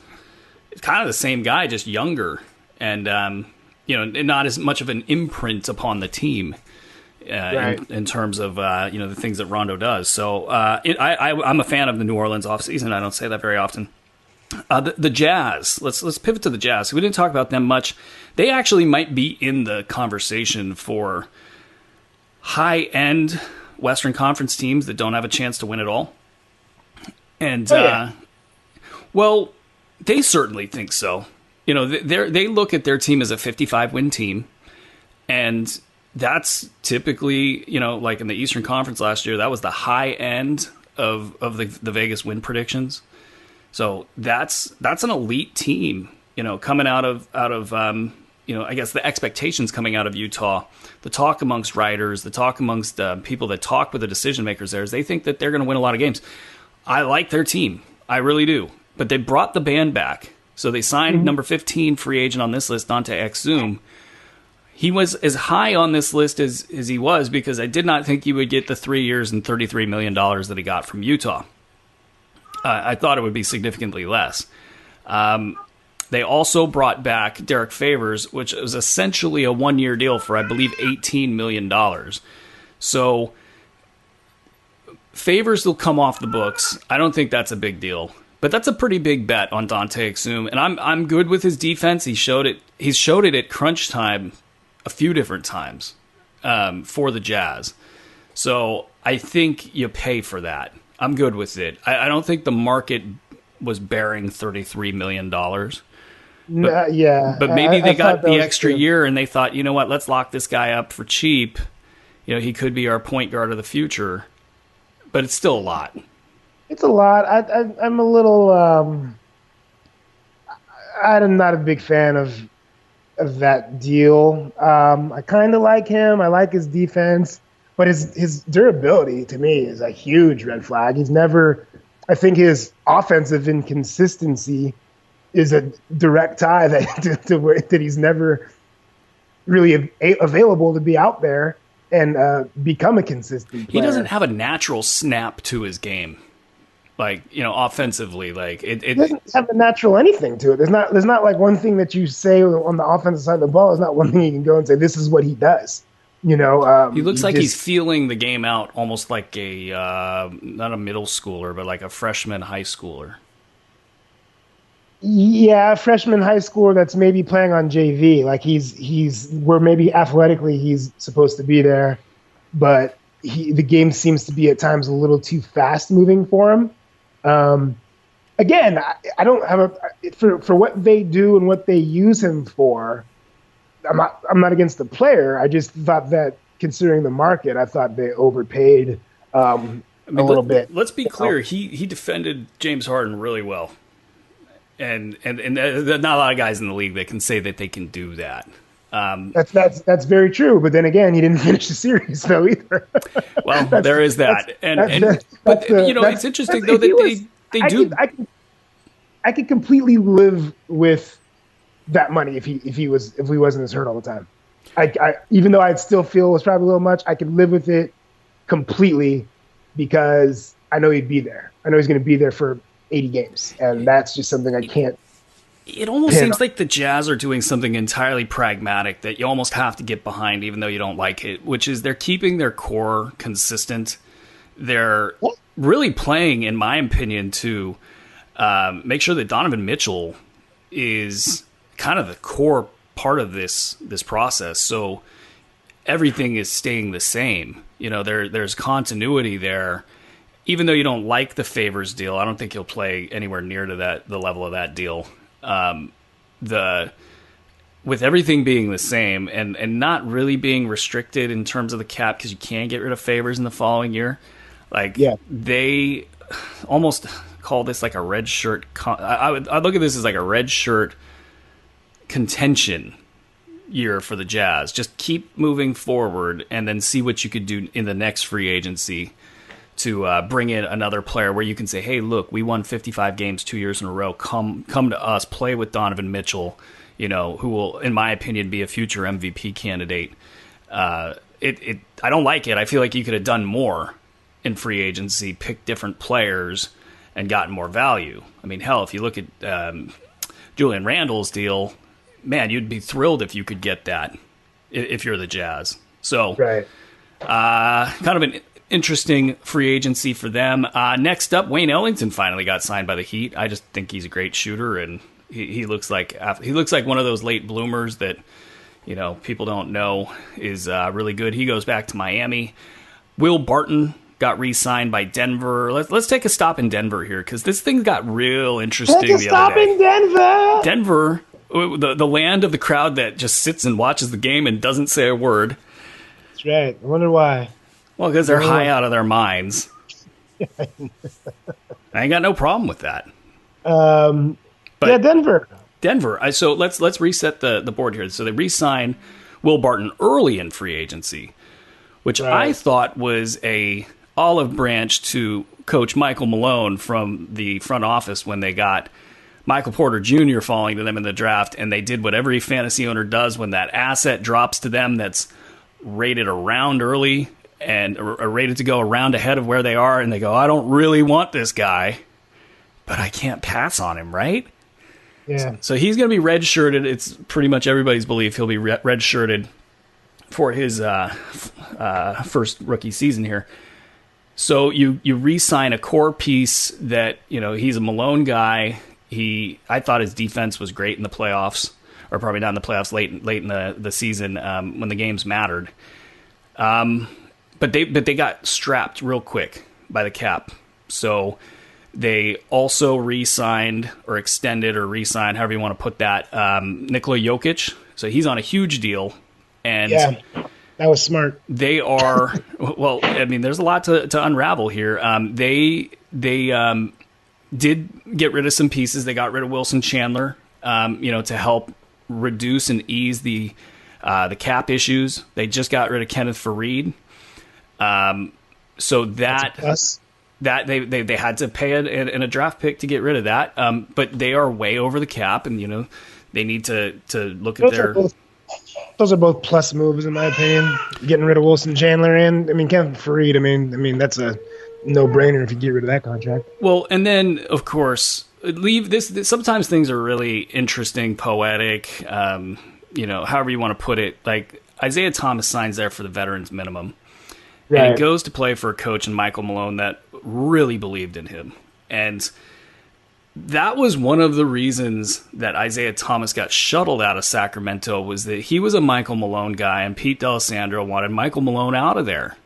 Speaker 1: kind of the same guy, just younger, and not as much of an imprint upon the team in terms of the things that Rondo does. So I'm a fan of the New Orleans offseason. I don't say that very often. The Jazz. Let's pivot to the Jazz. We didn't talk about them much. They actually might be in the conversation for high-end Western Conference teams that don't have a chance to win it all. And well, they certainly think so. They look at their team as a 55-win team, and that's typically, like in the Eastern Conference last year, that was the high end of the Vegas win predictions. So that's an elite team, coming out of I guess the expectations coming out of Utah. The talk amongst writers, the talk amongst people that talk with the decision makers there is they think that they're going to win a lot of games. I like their team. I really do. But they brought the band back. So they signed number 15 free agent on this list, Dante Exum. He was as high on this list as he was because I did not think he would get the 3 years and $33 million that he got from Utah. I thought it would be significantly less. They also brought back Derek Favors, which was essentially a one-year deal for, I believe, $18 million. So Favors will come off the books. I don't think that's a big deal. But that's a pretty big bet on Dante Exum, and I'm good with his defense. He's showed it at crunch time a few different times for the Jazz. So I think you pay for that. I'm good with it. I don't think the market was bearing $33 million. But,
Speaker 2: yeah.
Speaker 1: But maybe they got the extra year and they thought, you know what, let's lock this guy up for cheap. He could be our point guard of the future. But it's still a lot.
Speaker 2: It's a lot. I'm a little. I'm not a big fan of that deal. I kind of like him. I like his defense, but his durability to me is a huge red flag. He's never. I think his offensive inconsistency is a direct tie that he's never really available to be out there and become a consistent player.
Speaker 1: He doesn't have a natural snap to his game. Offensively, it
Speaker 2: doesn't have a natural anything to it. There's not like one thing that you say on the offensive side of the ball. There's not one thing you can go and say, this is what he does.
Speaker 1: He looks like he's feeling the game out almost like not a middle schooler, but like a freshman high schooler.
Speaker 2: Yeah, freshman high schooler that's maybe playing on JV. Like he's where maybe athletically he's supposed to be there, but the game seems to be at times a little too fast moving for him. Again, I don't have for what they do and what they use him for. I'm not against the player. I just thought that considering the market, I thought they overpaid a little bit.
Speaker 1: Let's be clear. He defended James Harden really well, and there's not a lot of guys in the league that can say that they can do that.
Speaker 2: That's very true. But then again, he didn't finish the series though either.
Speaker 1: Well, there is that, but it's interesting though that they do.
Speaker 2: I could completely live with that money if he wasn't as hurt all the time. I even though I'd still feel it was probably a little much, I could live with it completely because I know he'd be there. I know he's going to be there for 80 games, and that's just something I can't.
Speaker 1: It almost seems like the Jazz are doing something entirely pragmatic that you almost have to get behind even though you don't like it, which is they're keeping their core consistent. They're really playing, in my opinion, to make sure that Donovan Mitchell is kind of the core part of this process. So everything is staying the same. There's continuity there. Even though you don't like the Favors deal, I don't think he'll play anywhere near to the level of that deal. With everything being the same and not really being restricted in terms of the cap because you can get rid of Favors in the following year. They almost call this like a red shirt. I'd look at this as like a red shirt contention year for the Jazz. Just keep moving forward and then see what you could do in the next free agency to bring in another player where you can say, hey, look, we won 55 games 2 years in a row. Come to us, play with Donovan Mitchell, who will, in my opinion, be a future MVP candidate. I don't like it. I feel like you could have done more in free agency, picked different players, and gotten more value. I mean, hell, if you look at Julian Randle's deal, man, you'd be thrilled if you could get that if you're the Jazz. So,
Speaker 2: right.
Speaker 1: Kind of an interesting free agency for them. Next up, Wayne Ellington finally got signed by the Heat. I just think he's a great shooter, and he looks like one of those late bloomers that people don't know is really good. He goes back to Miami. Will Barton got re-signed by Denver. Let's take a stop in Denver here because this thing got real interesting the other day. Take a stop in Denver. Denver, the land of the crowd that just sits and watches the game and doesn't say a word.
Speaker 2: That's right. I wonder why.
Speaker 1: Well, because they're high out of their minds. I ain't got no problem with that.
Speaker 2: Denver.
Speaker 1: So let's reset the board here. So they re-signed Will Barton early in free agency, which I thought was a olive branch to Coach Michael Malone from the front office when they got Michael Porter Jr. falling to them in the draft, and they did what every fantasy owner does when that asset drops to them that's rated around early and rated to go around ahead of where they are, and they go, I don't really want this guy, but I can't pass on him, right?
Speaker 2: Yeah.
Speaker 1: So he's going to be red-shirted. It's pretty much everybody's belief he'll be red-shirted for his first rookie season here. So you re-sign a core piece that, he's a Malone guy. I thought his defense was great in the playoffs, or probably not in the playoffs, late in the season when the games mattered. But they got strapped real quick by the cap. So they also re-signed or extended or re-signed, however you want to put that, Nikola Jokic. So he's on a huge deal. And
Speaker 2: yeah, that was smart.
Speaker 1: They are, well, I mean, there's a lot to unravel here. They did get rid of some pieces. They got rid of Wilson Chandler, to help reduce and ease the cap issues. They just got rid of Kenneth Faried. So that they had to pay in a draft pick to get rid of that. But they are way over the cap, and they need to look at their.
Speaker 2: Those are both plus moves in my opinion. Getting rid of Wilson Chandler and Kenneth Faried. I mean that's a no-brainer if you get rid of that contract.
Speaker 1: Well, and then of course leave this. Sometimes things are really interesting, poetic. However you want to put it. Like Isaiah Thomas signs there for the veterans minimum. Right. And he goes to play for a coach in Michael Malone that really believed in him. And that was one of the reasons that Isaiah Thomas got shuttled out of Sacramento, was that he was a Michael Malone guy, and Pete D'Alessandro wanted Michael Malone out of there.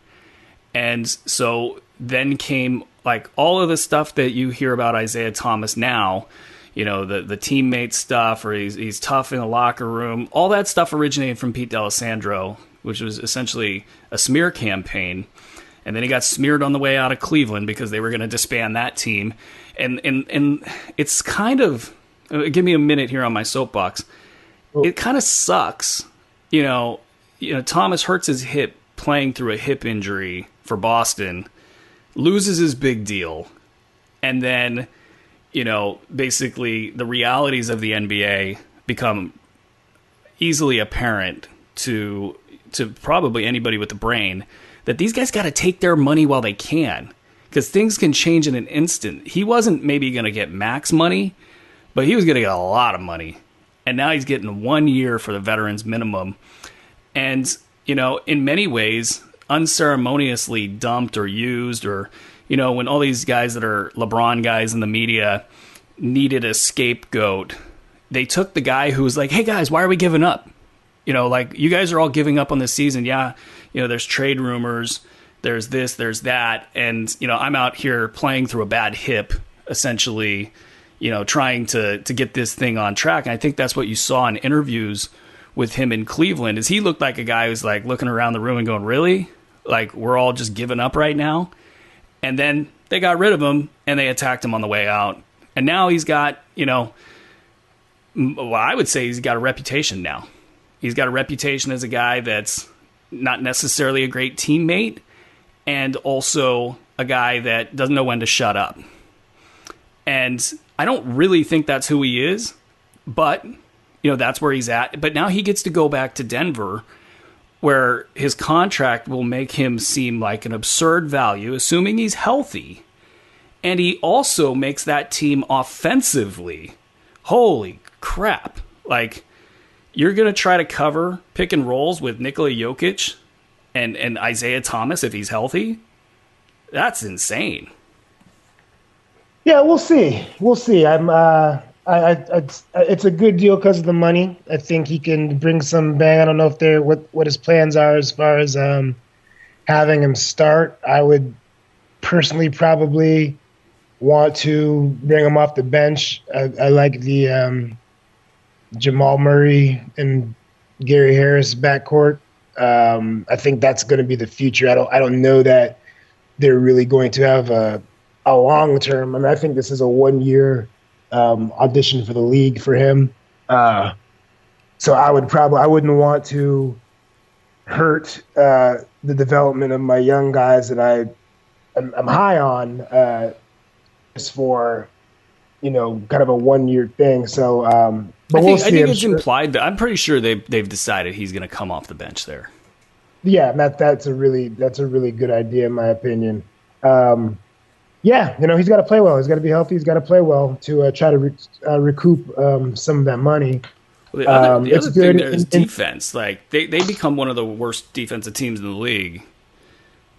Speaker 1: And so then came like all of the stuff that you hear about Isaiah Thomas now, the teammate stuff, or he's tough in the locker room. All that stuff originated from Pete D'Alessandro, which was essentially a smear campaign. And then he got smeared on the way out of Cleveland because they were going to disband that team. And it's kind of, give me a minute here on my soapbox. It kind of sucks. Thomas hurts his hip playing through a hip injury for Boston, loses his big deal. And then, basically the realities of the NBA become easily apparent to probably anybody with a brain, that these guys got to take their money while they can, because things can change in an instant. He wasn't maybe going to get max money, but he was going to get a lot of money. And now he's getting 1 year for the veterans minimum. And, in many ways, unceremoniously dumped or used, or, when all these guys that are LeBron guys in the media needed a scapegoat, they took the guy who was like, hey guys, why are we giving up? You guys are all giving up on this season. Yeah. There's trade rumors, there's this, there's that. And, I'm out here playing through a bad hip, essentially, trying to get this thing on track. And I think that's what you saw in interviews with him in Cleveland, is he looked like a guy who's like looking around the room and going, really? Like, we're all just giving up right now? And then they got rid of him and they attacked him on the way out. And now he's got, I would say he's got a reputation now. He's got a reputation as a guy that's not necessarily a great teammate, and also a guy that doesn't know when to shut up. And I don't really think that's who he is, but, that's where he's at. But now he gets to go back to Denver, where his contract will make him seem like an absurd value, assuming he's healthy. And he also makes that team offensively. Holy crap. Like, you're going to try to cover pick and rolls with Nikola Jokic and Isaiah Thomas if he's healthy? That's insane.
Speaker 2: Yeah, we'll see. We'll see. It's a good deal because of the money. I think he can bring some bang. I don't know if what his plans are as far as having him start. I would personally probably want to bring him off the bench. I like the Jamal Murray and Gary Harris backcourt. I think that's going to be the future. I don't know that they're really going to have a long term. I mean, I think this is a 1 year audition for the league for him. So I wouldn't want to hurt the development of my young guys that I'm high on just for kind of a 1 year thing. So, but we'll see.
Speaker 1: I think it's implied, but I'm pretty sure they've decided he's going to come off the bench there.
Speaker 2: Yeah, that's a really good idea in my opinion. Yeah, he's got to play well. He's got to be healthy. He's got to play well to try to recoup some of that money.
Speaker 1: Well, the other thing there is defense. Like they become one of the worst defensive teams in the league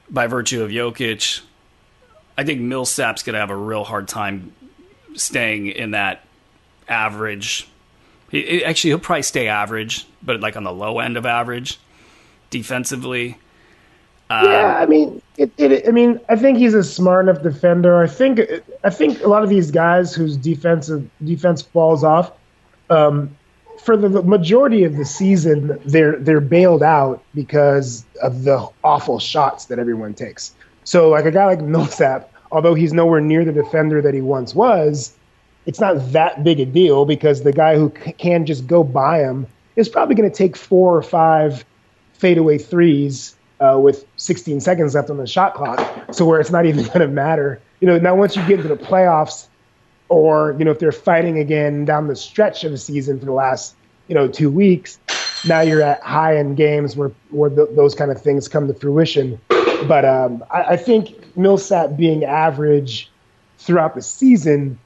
Speaker 1: by virtue of Jokic, I think Millsap's going to have a real hard time staying in that average. He'll probably stay average, but like on the low end of average defensively.
Speaker 2: Yeah, I mean, I think he's a smart enough defender. I think a lot of these guys whose defense falls off, for the majority of the season, they're bailed out because of the awful shots that everyone takes. So, like a guy like Millsap, although he's nowhere near the defender that he once was, it's not that big a deal because the guy who can just go by him is probably going to take 4 or 5 fadeaway threes with 16 seconds left on the shot clock, so where it's not even going to matter. Now once you get into the playoffs, or if they're fighting again down the stretch of the season for the last 2 weeks, now you're at high-end games where those kind of things come to fruition. But I think Millsap being average throughout the season,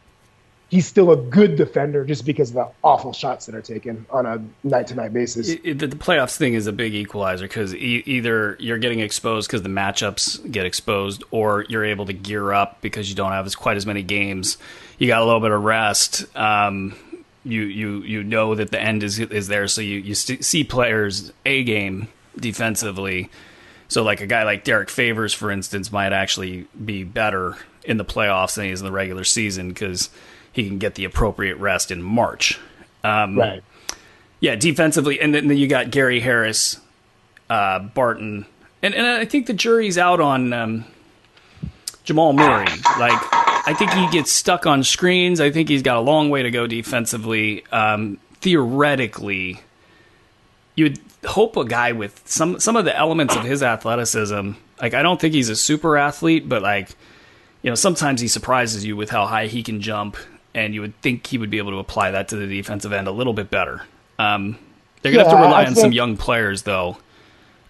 Speaker 2: he's still a good defender just because of the awful shots that are taken on a night-to-night basis.
Speaker 1: The playoffs thing is a big equalizer because either you're getting exposed because the matchups get exposed, or you're able to gear up because you don't have quite as many games. You got a little bit of rest. You know that the end is there, so you see players A game defensively. So like a guy like Derek Favors, for instance, might actually be better in the playoffs than he is in the regular season because he can get the appropriate rest in March.
Speaker 2: Right.
Speaker 1: Yeah, defensively. And then you got Gary Harris, Barton. And I think the jury's out on Jamal Murray. Like, I think he gets stuck on screens. I think he's got a long way to go defensively. Theoretically, you'd hope a guy with some of the elements of his athleticism, like I don't think he's a super athlete, but like, sometimes he surprises you with how high he can jump. And you would think he would be able to apply that to the defensive end a little bit better. They're going to have to rely on some young players, though.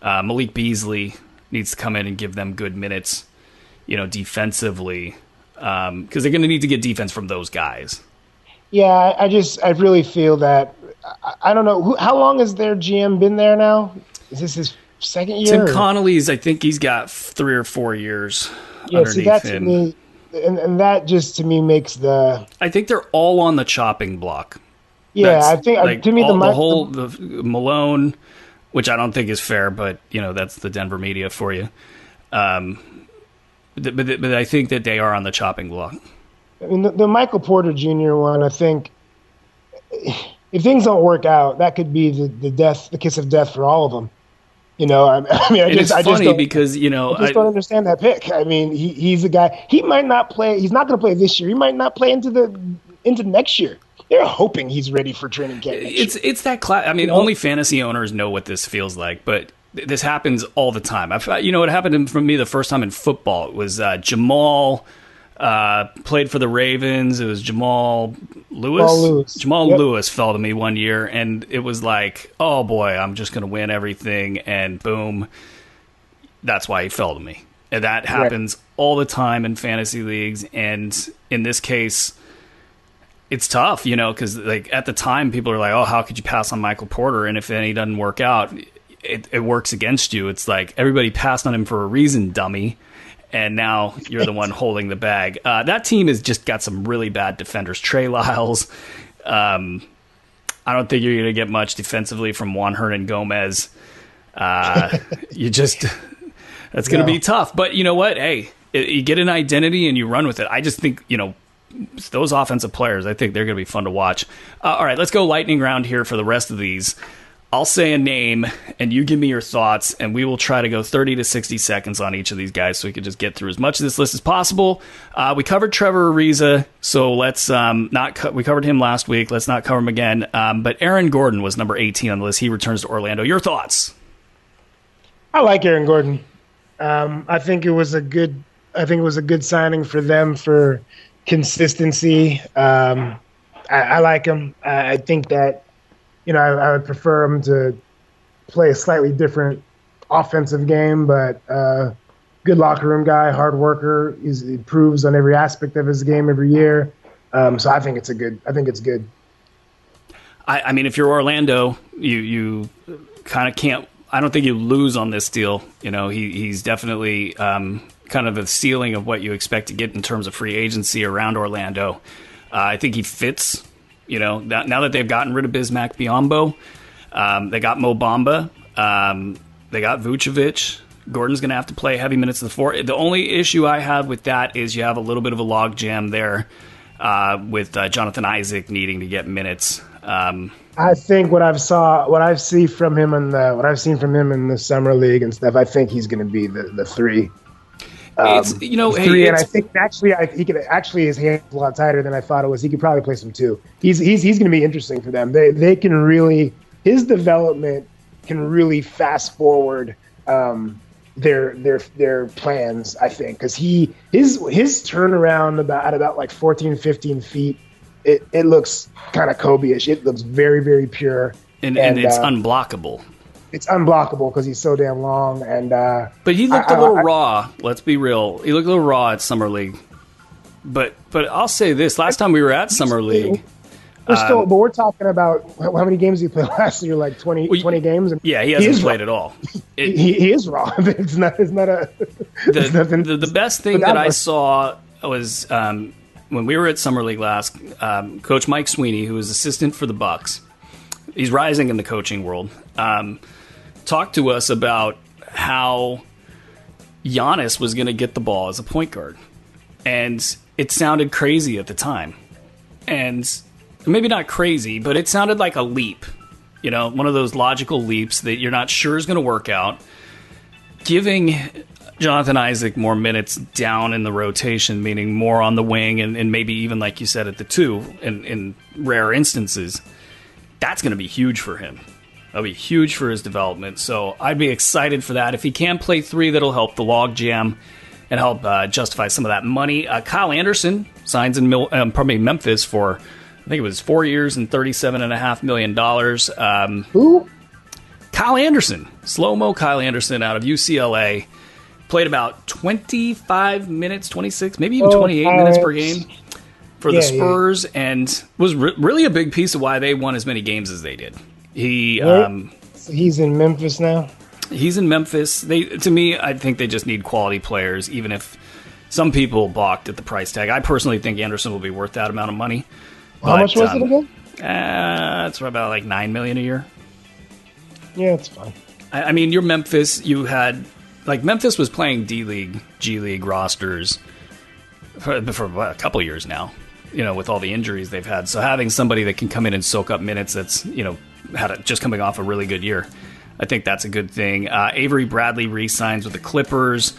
Speaker 1: Malik Beasley needs to come in and give them good minutes, defensively, because they're going to need to get defense from those guys.
Speaker 2: Yeah, I really feel that. I don't know. How long has their GM been there now? Is this his second year?
Speaker 1: Tim Connolly's, I think he's got 3 or 4 years underneath
Speaker 2: see, that
Speaker 1: him.
Speaker 2: To me, and that just to me makes the.
Speaker 1: I think they're all on the chopping block.
Speaker 2: Yeah, I think
Speaker 1: like
Speaker 2: to me
Speaker 1: the Malone, which I don't think is fair, but that's the Denver media for you. But I think that they are on the chopping block.
Speaker 2: I mean, the Michael Porter Jr. one, I think, if things don't work out, that could be the kiss of death for all of them.
Speaker 1: It's funny because I
Speaker 2: just don't understand that pick. I mean, he's a guy. He might not play. He's not going to play this year. He might not play into next year. They're hoping he's ready for training camp.
Speaker 1: It's that class. I mean, only fantasy owners know what this feels like, but this happens all the time. It happened for me the first time in football. It was Jamal. Played for the Ravens. It was Jamal Lewis. Jamal Lewis fell to me one year, and it was like, oh boy, I'm just going to win everything, and boom, that's why he fell to me. And that happens all the time in fantasy leagues, and in this case, it's tough, because like at the time, people are like, oh, how could you pass on Michael Porter? And if any doesn't work out, it works against you. It's like everybody passed on him for a reason, dummy. And now you're the one holding the bag. That team has just got some really bad defenders. Trey Lyles. I don't think you're going to get much defensively from Juan Hernan Gomez. That's going to be tough. But you know what? Hey, you get an identity and you run with it. I just think, those offensive players, I think they're going to be fun to watch. All right, let's go lightning round here for the rest of these. I'll say a name, and you give me your thoughts, and we will try to go 30 to 60 seconds on each of these guys so we can just get through as much of this list as possible. We covered Trevor Ariza, so let's we covered him last week. Let's not cover him again. But Aaron Gordon was number 18 on the list. He returns to Orlando. Your thoughts?
Speaker 2: I like Aaron Gordon. I think it was a good signing for them for consistency. I like him. I think that. I would prefer him to play a slightly different offensive game, but good locker room guy, hard worker. He improves on every aspect of his game every year. So I think it's good.
Speaker 1: I mean, if you're Orlando, you kind of can't. I don't think you lose on this deal. He's definitely kind of the ceiling of what you expect to get in terms of free agency around Orlando. I think he fits. Now that they've gotten rid of Bismack Biyombo, they got Mo Bamba, they got Vucevic. Gordon's going to have to play heavy minutes of the four. The only issue I have with that is you have a little bit of a log jam there with Jonathan Isaac needing to get minutes.
Speaker 2: I think what I've seen from him in the summer league and stuff, I think he's going to be the three. And I think he could actually his hands a lot tighter than I thought it was. He could probably play some two. He's going to be interesting for them. They can really, his development can really fast forward their plans, I think, because his turnaround about like 14, 15 feet, it looks kind of Kobe-ish. It looks very, very pure, and
Speaker 1: it's unblockable.
Speaker 2: It's unblockable because he's so damn long.
Speaker 1: But he looked a little raw. Let's be real. He looked a little raw at Summer League. But I'll say this: last time we were at Summer League,
Speaker 2: we're talking about how many games he played last year, like 20 games. And
Speaker 1: yeah, he hasn't played at all.
Speaker 2: He is raw. It's not a.
Speaker 1: The best thing that I saw was when we were at Summer League last. Coach Mike Sweeney, who is assistant for the Bucks, he's rising in the coaching world. Talked to us about how Giannis was going to get the ball as a point guard. And it sounded crazy at the time. And maybe not crazy, but it sounded like a leap. One of those logical leaps that you're not sure is going to work out. Giving Jonathan Isaac more minutes down in the rotation, meaning more on the wing and maybe even, like you said, at the two in rare instances, that's going to be huge for him. That'll be huge for his development. So I'd be excited for that. If he can play three, that'll help the log jam and help justify some of that money. Kyle Anderson signs in Memphis for, I think it was 4 years and $37.5 million.
Speaker 2: Who?
Speaker 1: Kyle Anderson. Slow-mo Kyle Anderson out of UCLA. Played about 25 minutes, 26, maybe even 28 minutes per game for the Spurs, and was really a big piece of why they won as many games as they did.
Speaker 2: He's in Memphis now?
Speaker 1: He's in Memphis. To me, I think they just need quality players, even if some people balked at the price tag. I personally think Anderson will be worth that amount of money.
Speaker 2: How much was it again?
Speaker 1: It's about like $9 million a year.
Speaker 2: Yeah, it's fine.
Speaker 1: I mean, you're Memphis. You had Memphis was playing D-League, G-League rosters for a couple years now. With all the injuries they've had, so having somebody that can come in and soak up minutes that's just coming off a really good year, I think that's a good thing. Avery Bradley re-signs with the Clippers.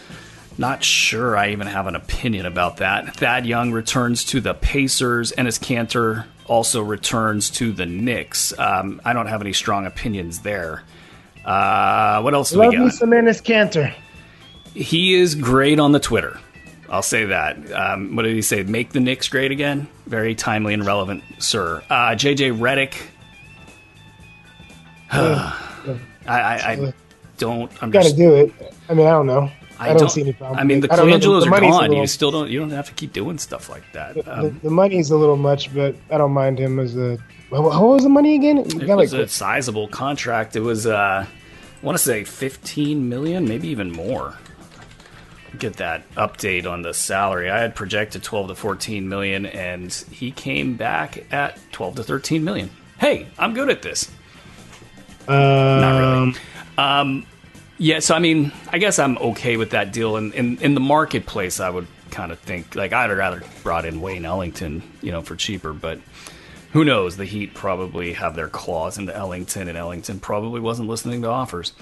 Speaker 1: Not sure I even have an opinion about that. Thad Young returns to the Pacers. Enes Kanter also returns to the Knicks. I don't have any strong opinions there. What else do we got?
Speaker 2: Love me some Enes Kanter.
Speaker 1: He is great on the Twitter. I'll say that. What did he say? Make the Knicks great again? Very timely and relevant, sir. JJ Redick. I don't. I'm
Speaker 2: got to do it. I mean, I don't know. I don't see any problem.
Speaker 1: I mean, the Colangelos are gone. You don't have to keep doing stuff like that.
Speaker 2: The money's a little much, but I don't mind him as a. What was the money again?
Speaker 1: It was a sizable contract. It was, I want to say, $15 million, maybe even more. Get that update on the salary. I had projected 12 to 14 million, and he came back at 12 to 13 million. Hey, I'm good at this. Not really. Yeah, so I mean, I guess I'm okay with that deal. And in the marketplace, I would kind of think I'd rather brought in Wayne Ellington, for cheaper. But who knows? The Heat probably have their claws into Ellington, and Ellington probably wasn't listening to offers.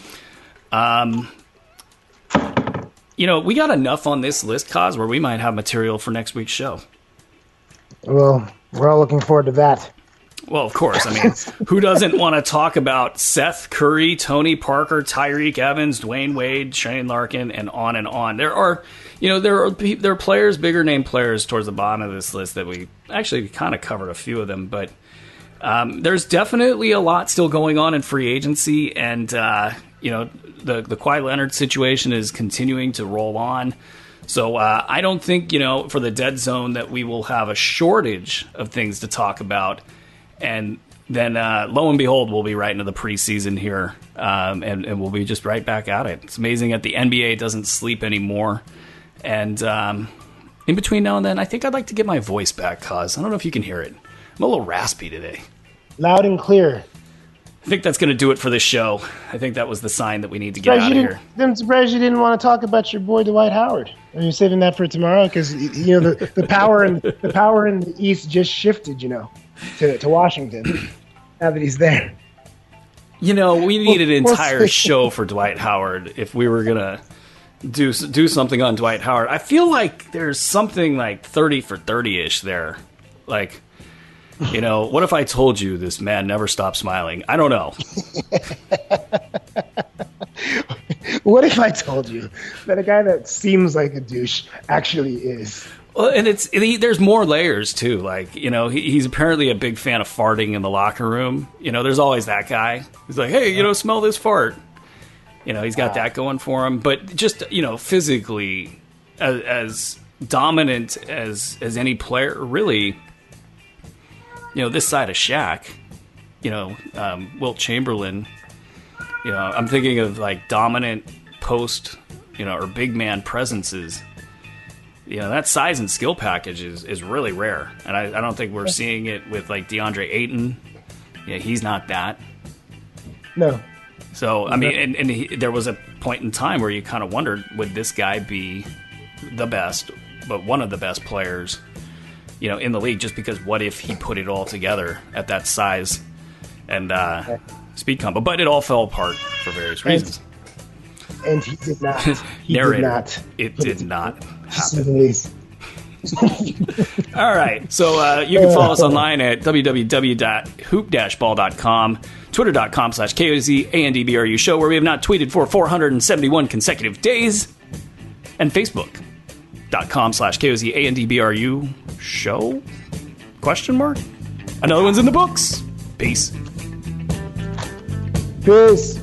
Speaker 1: We got enough on this list, Kaz, where we might have material for next week's show.
Speaker 2: Well, we're all looking forward to that.
Speaker 1: Well, of course. I mean, who doesn't want to talk about Seth Curry, Tony Parker, Tyreek Evans, Dwayne Wade, Shane Larkin, and on and on? There are players, bigger name players towards the bottom of this list that we actually kind of covered a few of them, but there's definitely a lot still going on in free agency, and the Kawhi Leonard situation is continuing to roll on. So I don't think, for the dead zone that we will have a shortage of things to talk about. And then, lo and behold, we'll be right into the preseason here, and we'll be just right back at it. It's amazing that the NBA doesn't sleep anymore, And in between now and then, I think I'd like to get my voice back, Cause. I don't know if you can hear it. I'm a little raspy today.
Speaker 2: Loud and clear.
Speaker 1: I think that's going to do it for this show. I think that was the sign that we need to get out of here.
Speaker 2: I'm surprised you didn't want to talk about your boy Dwight Howard. Are you saving that for tomorrow? Because the power in the East just shifted, to Washington. Now that he's there.
Speaker 1: We need an entire show for Dwight Howard if we were gonna do something on Dwight Howard. I feel like there's something like 30 for 30-ish there, like. What if I told you this man never stopped smiling? I don't know.
Speaker 2: What if I told you that a guy that seems like a douche actually is?
Speaker 1: Well, and there's more layers too. Like, he's apparently a big fan of farting in the locker room. There's always that guy. He's like, hey, smell this fart. He's got that going for him. But just, physically, as dominant as any player, really. This side of Shaq, Wilt Chamberlain, I'm thinking of like dominant post, or big man presences. That size and skill package is really rare. And I don't think we're seeing it with like DeAndre Ayton. He's not that.
Speaker 2: No.
Speaker 1: So, I mean, and there was a point in time where you kind of wondered, would this guy be the best, but one of the best players in the league, just because what if he put it all together at that size and speed combo? But it all fell apart for various reasons.
Speaker 2: And he did not.
Speaker 1: It did not happen. All right. So you can follow us online at www.hoop-ball.com, twitter.com/KOZANDBRU show, where we have not tweeted for 471 consecutive days, and Facebook.com/KOZANDBRU show? ? Another one's in the books. Peace.
Speaker 2: Peace.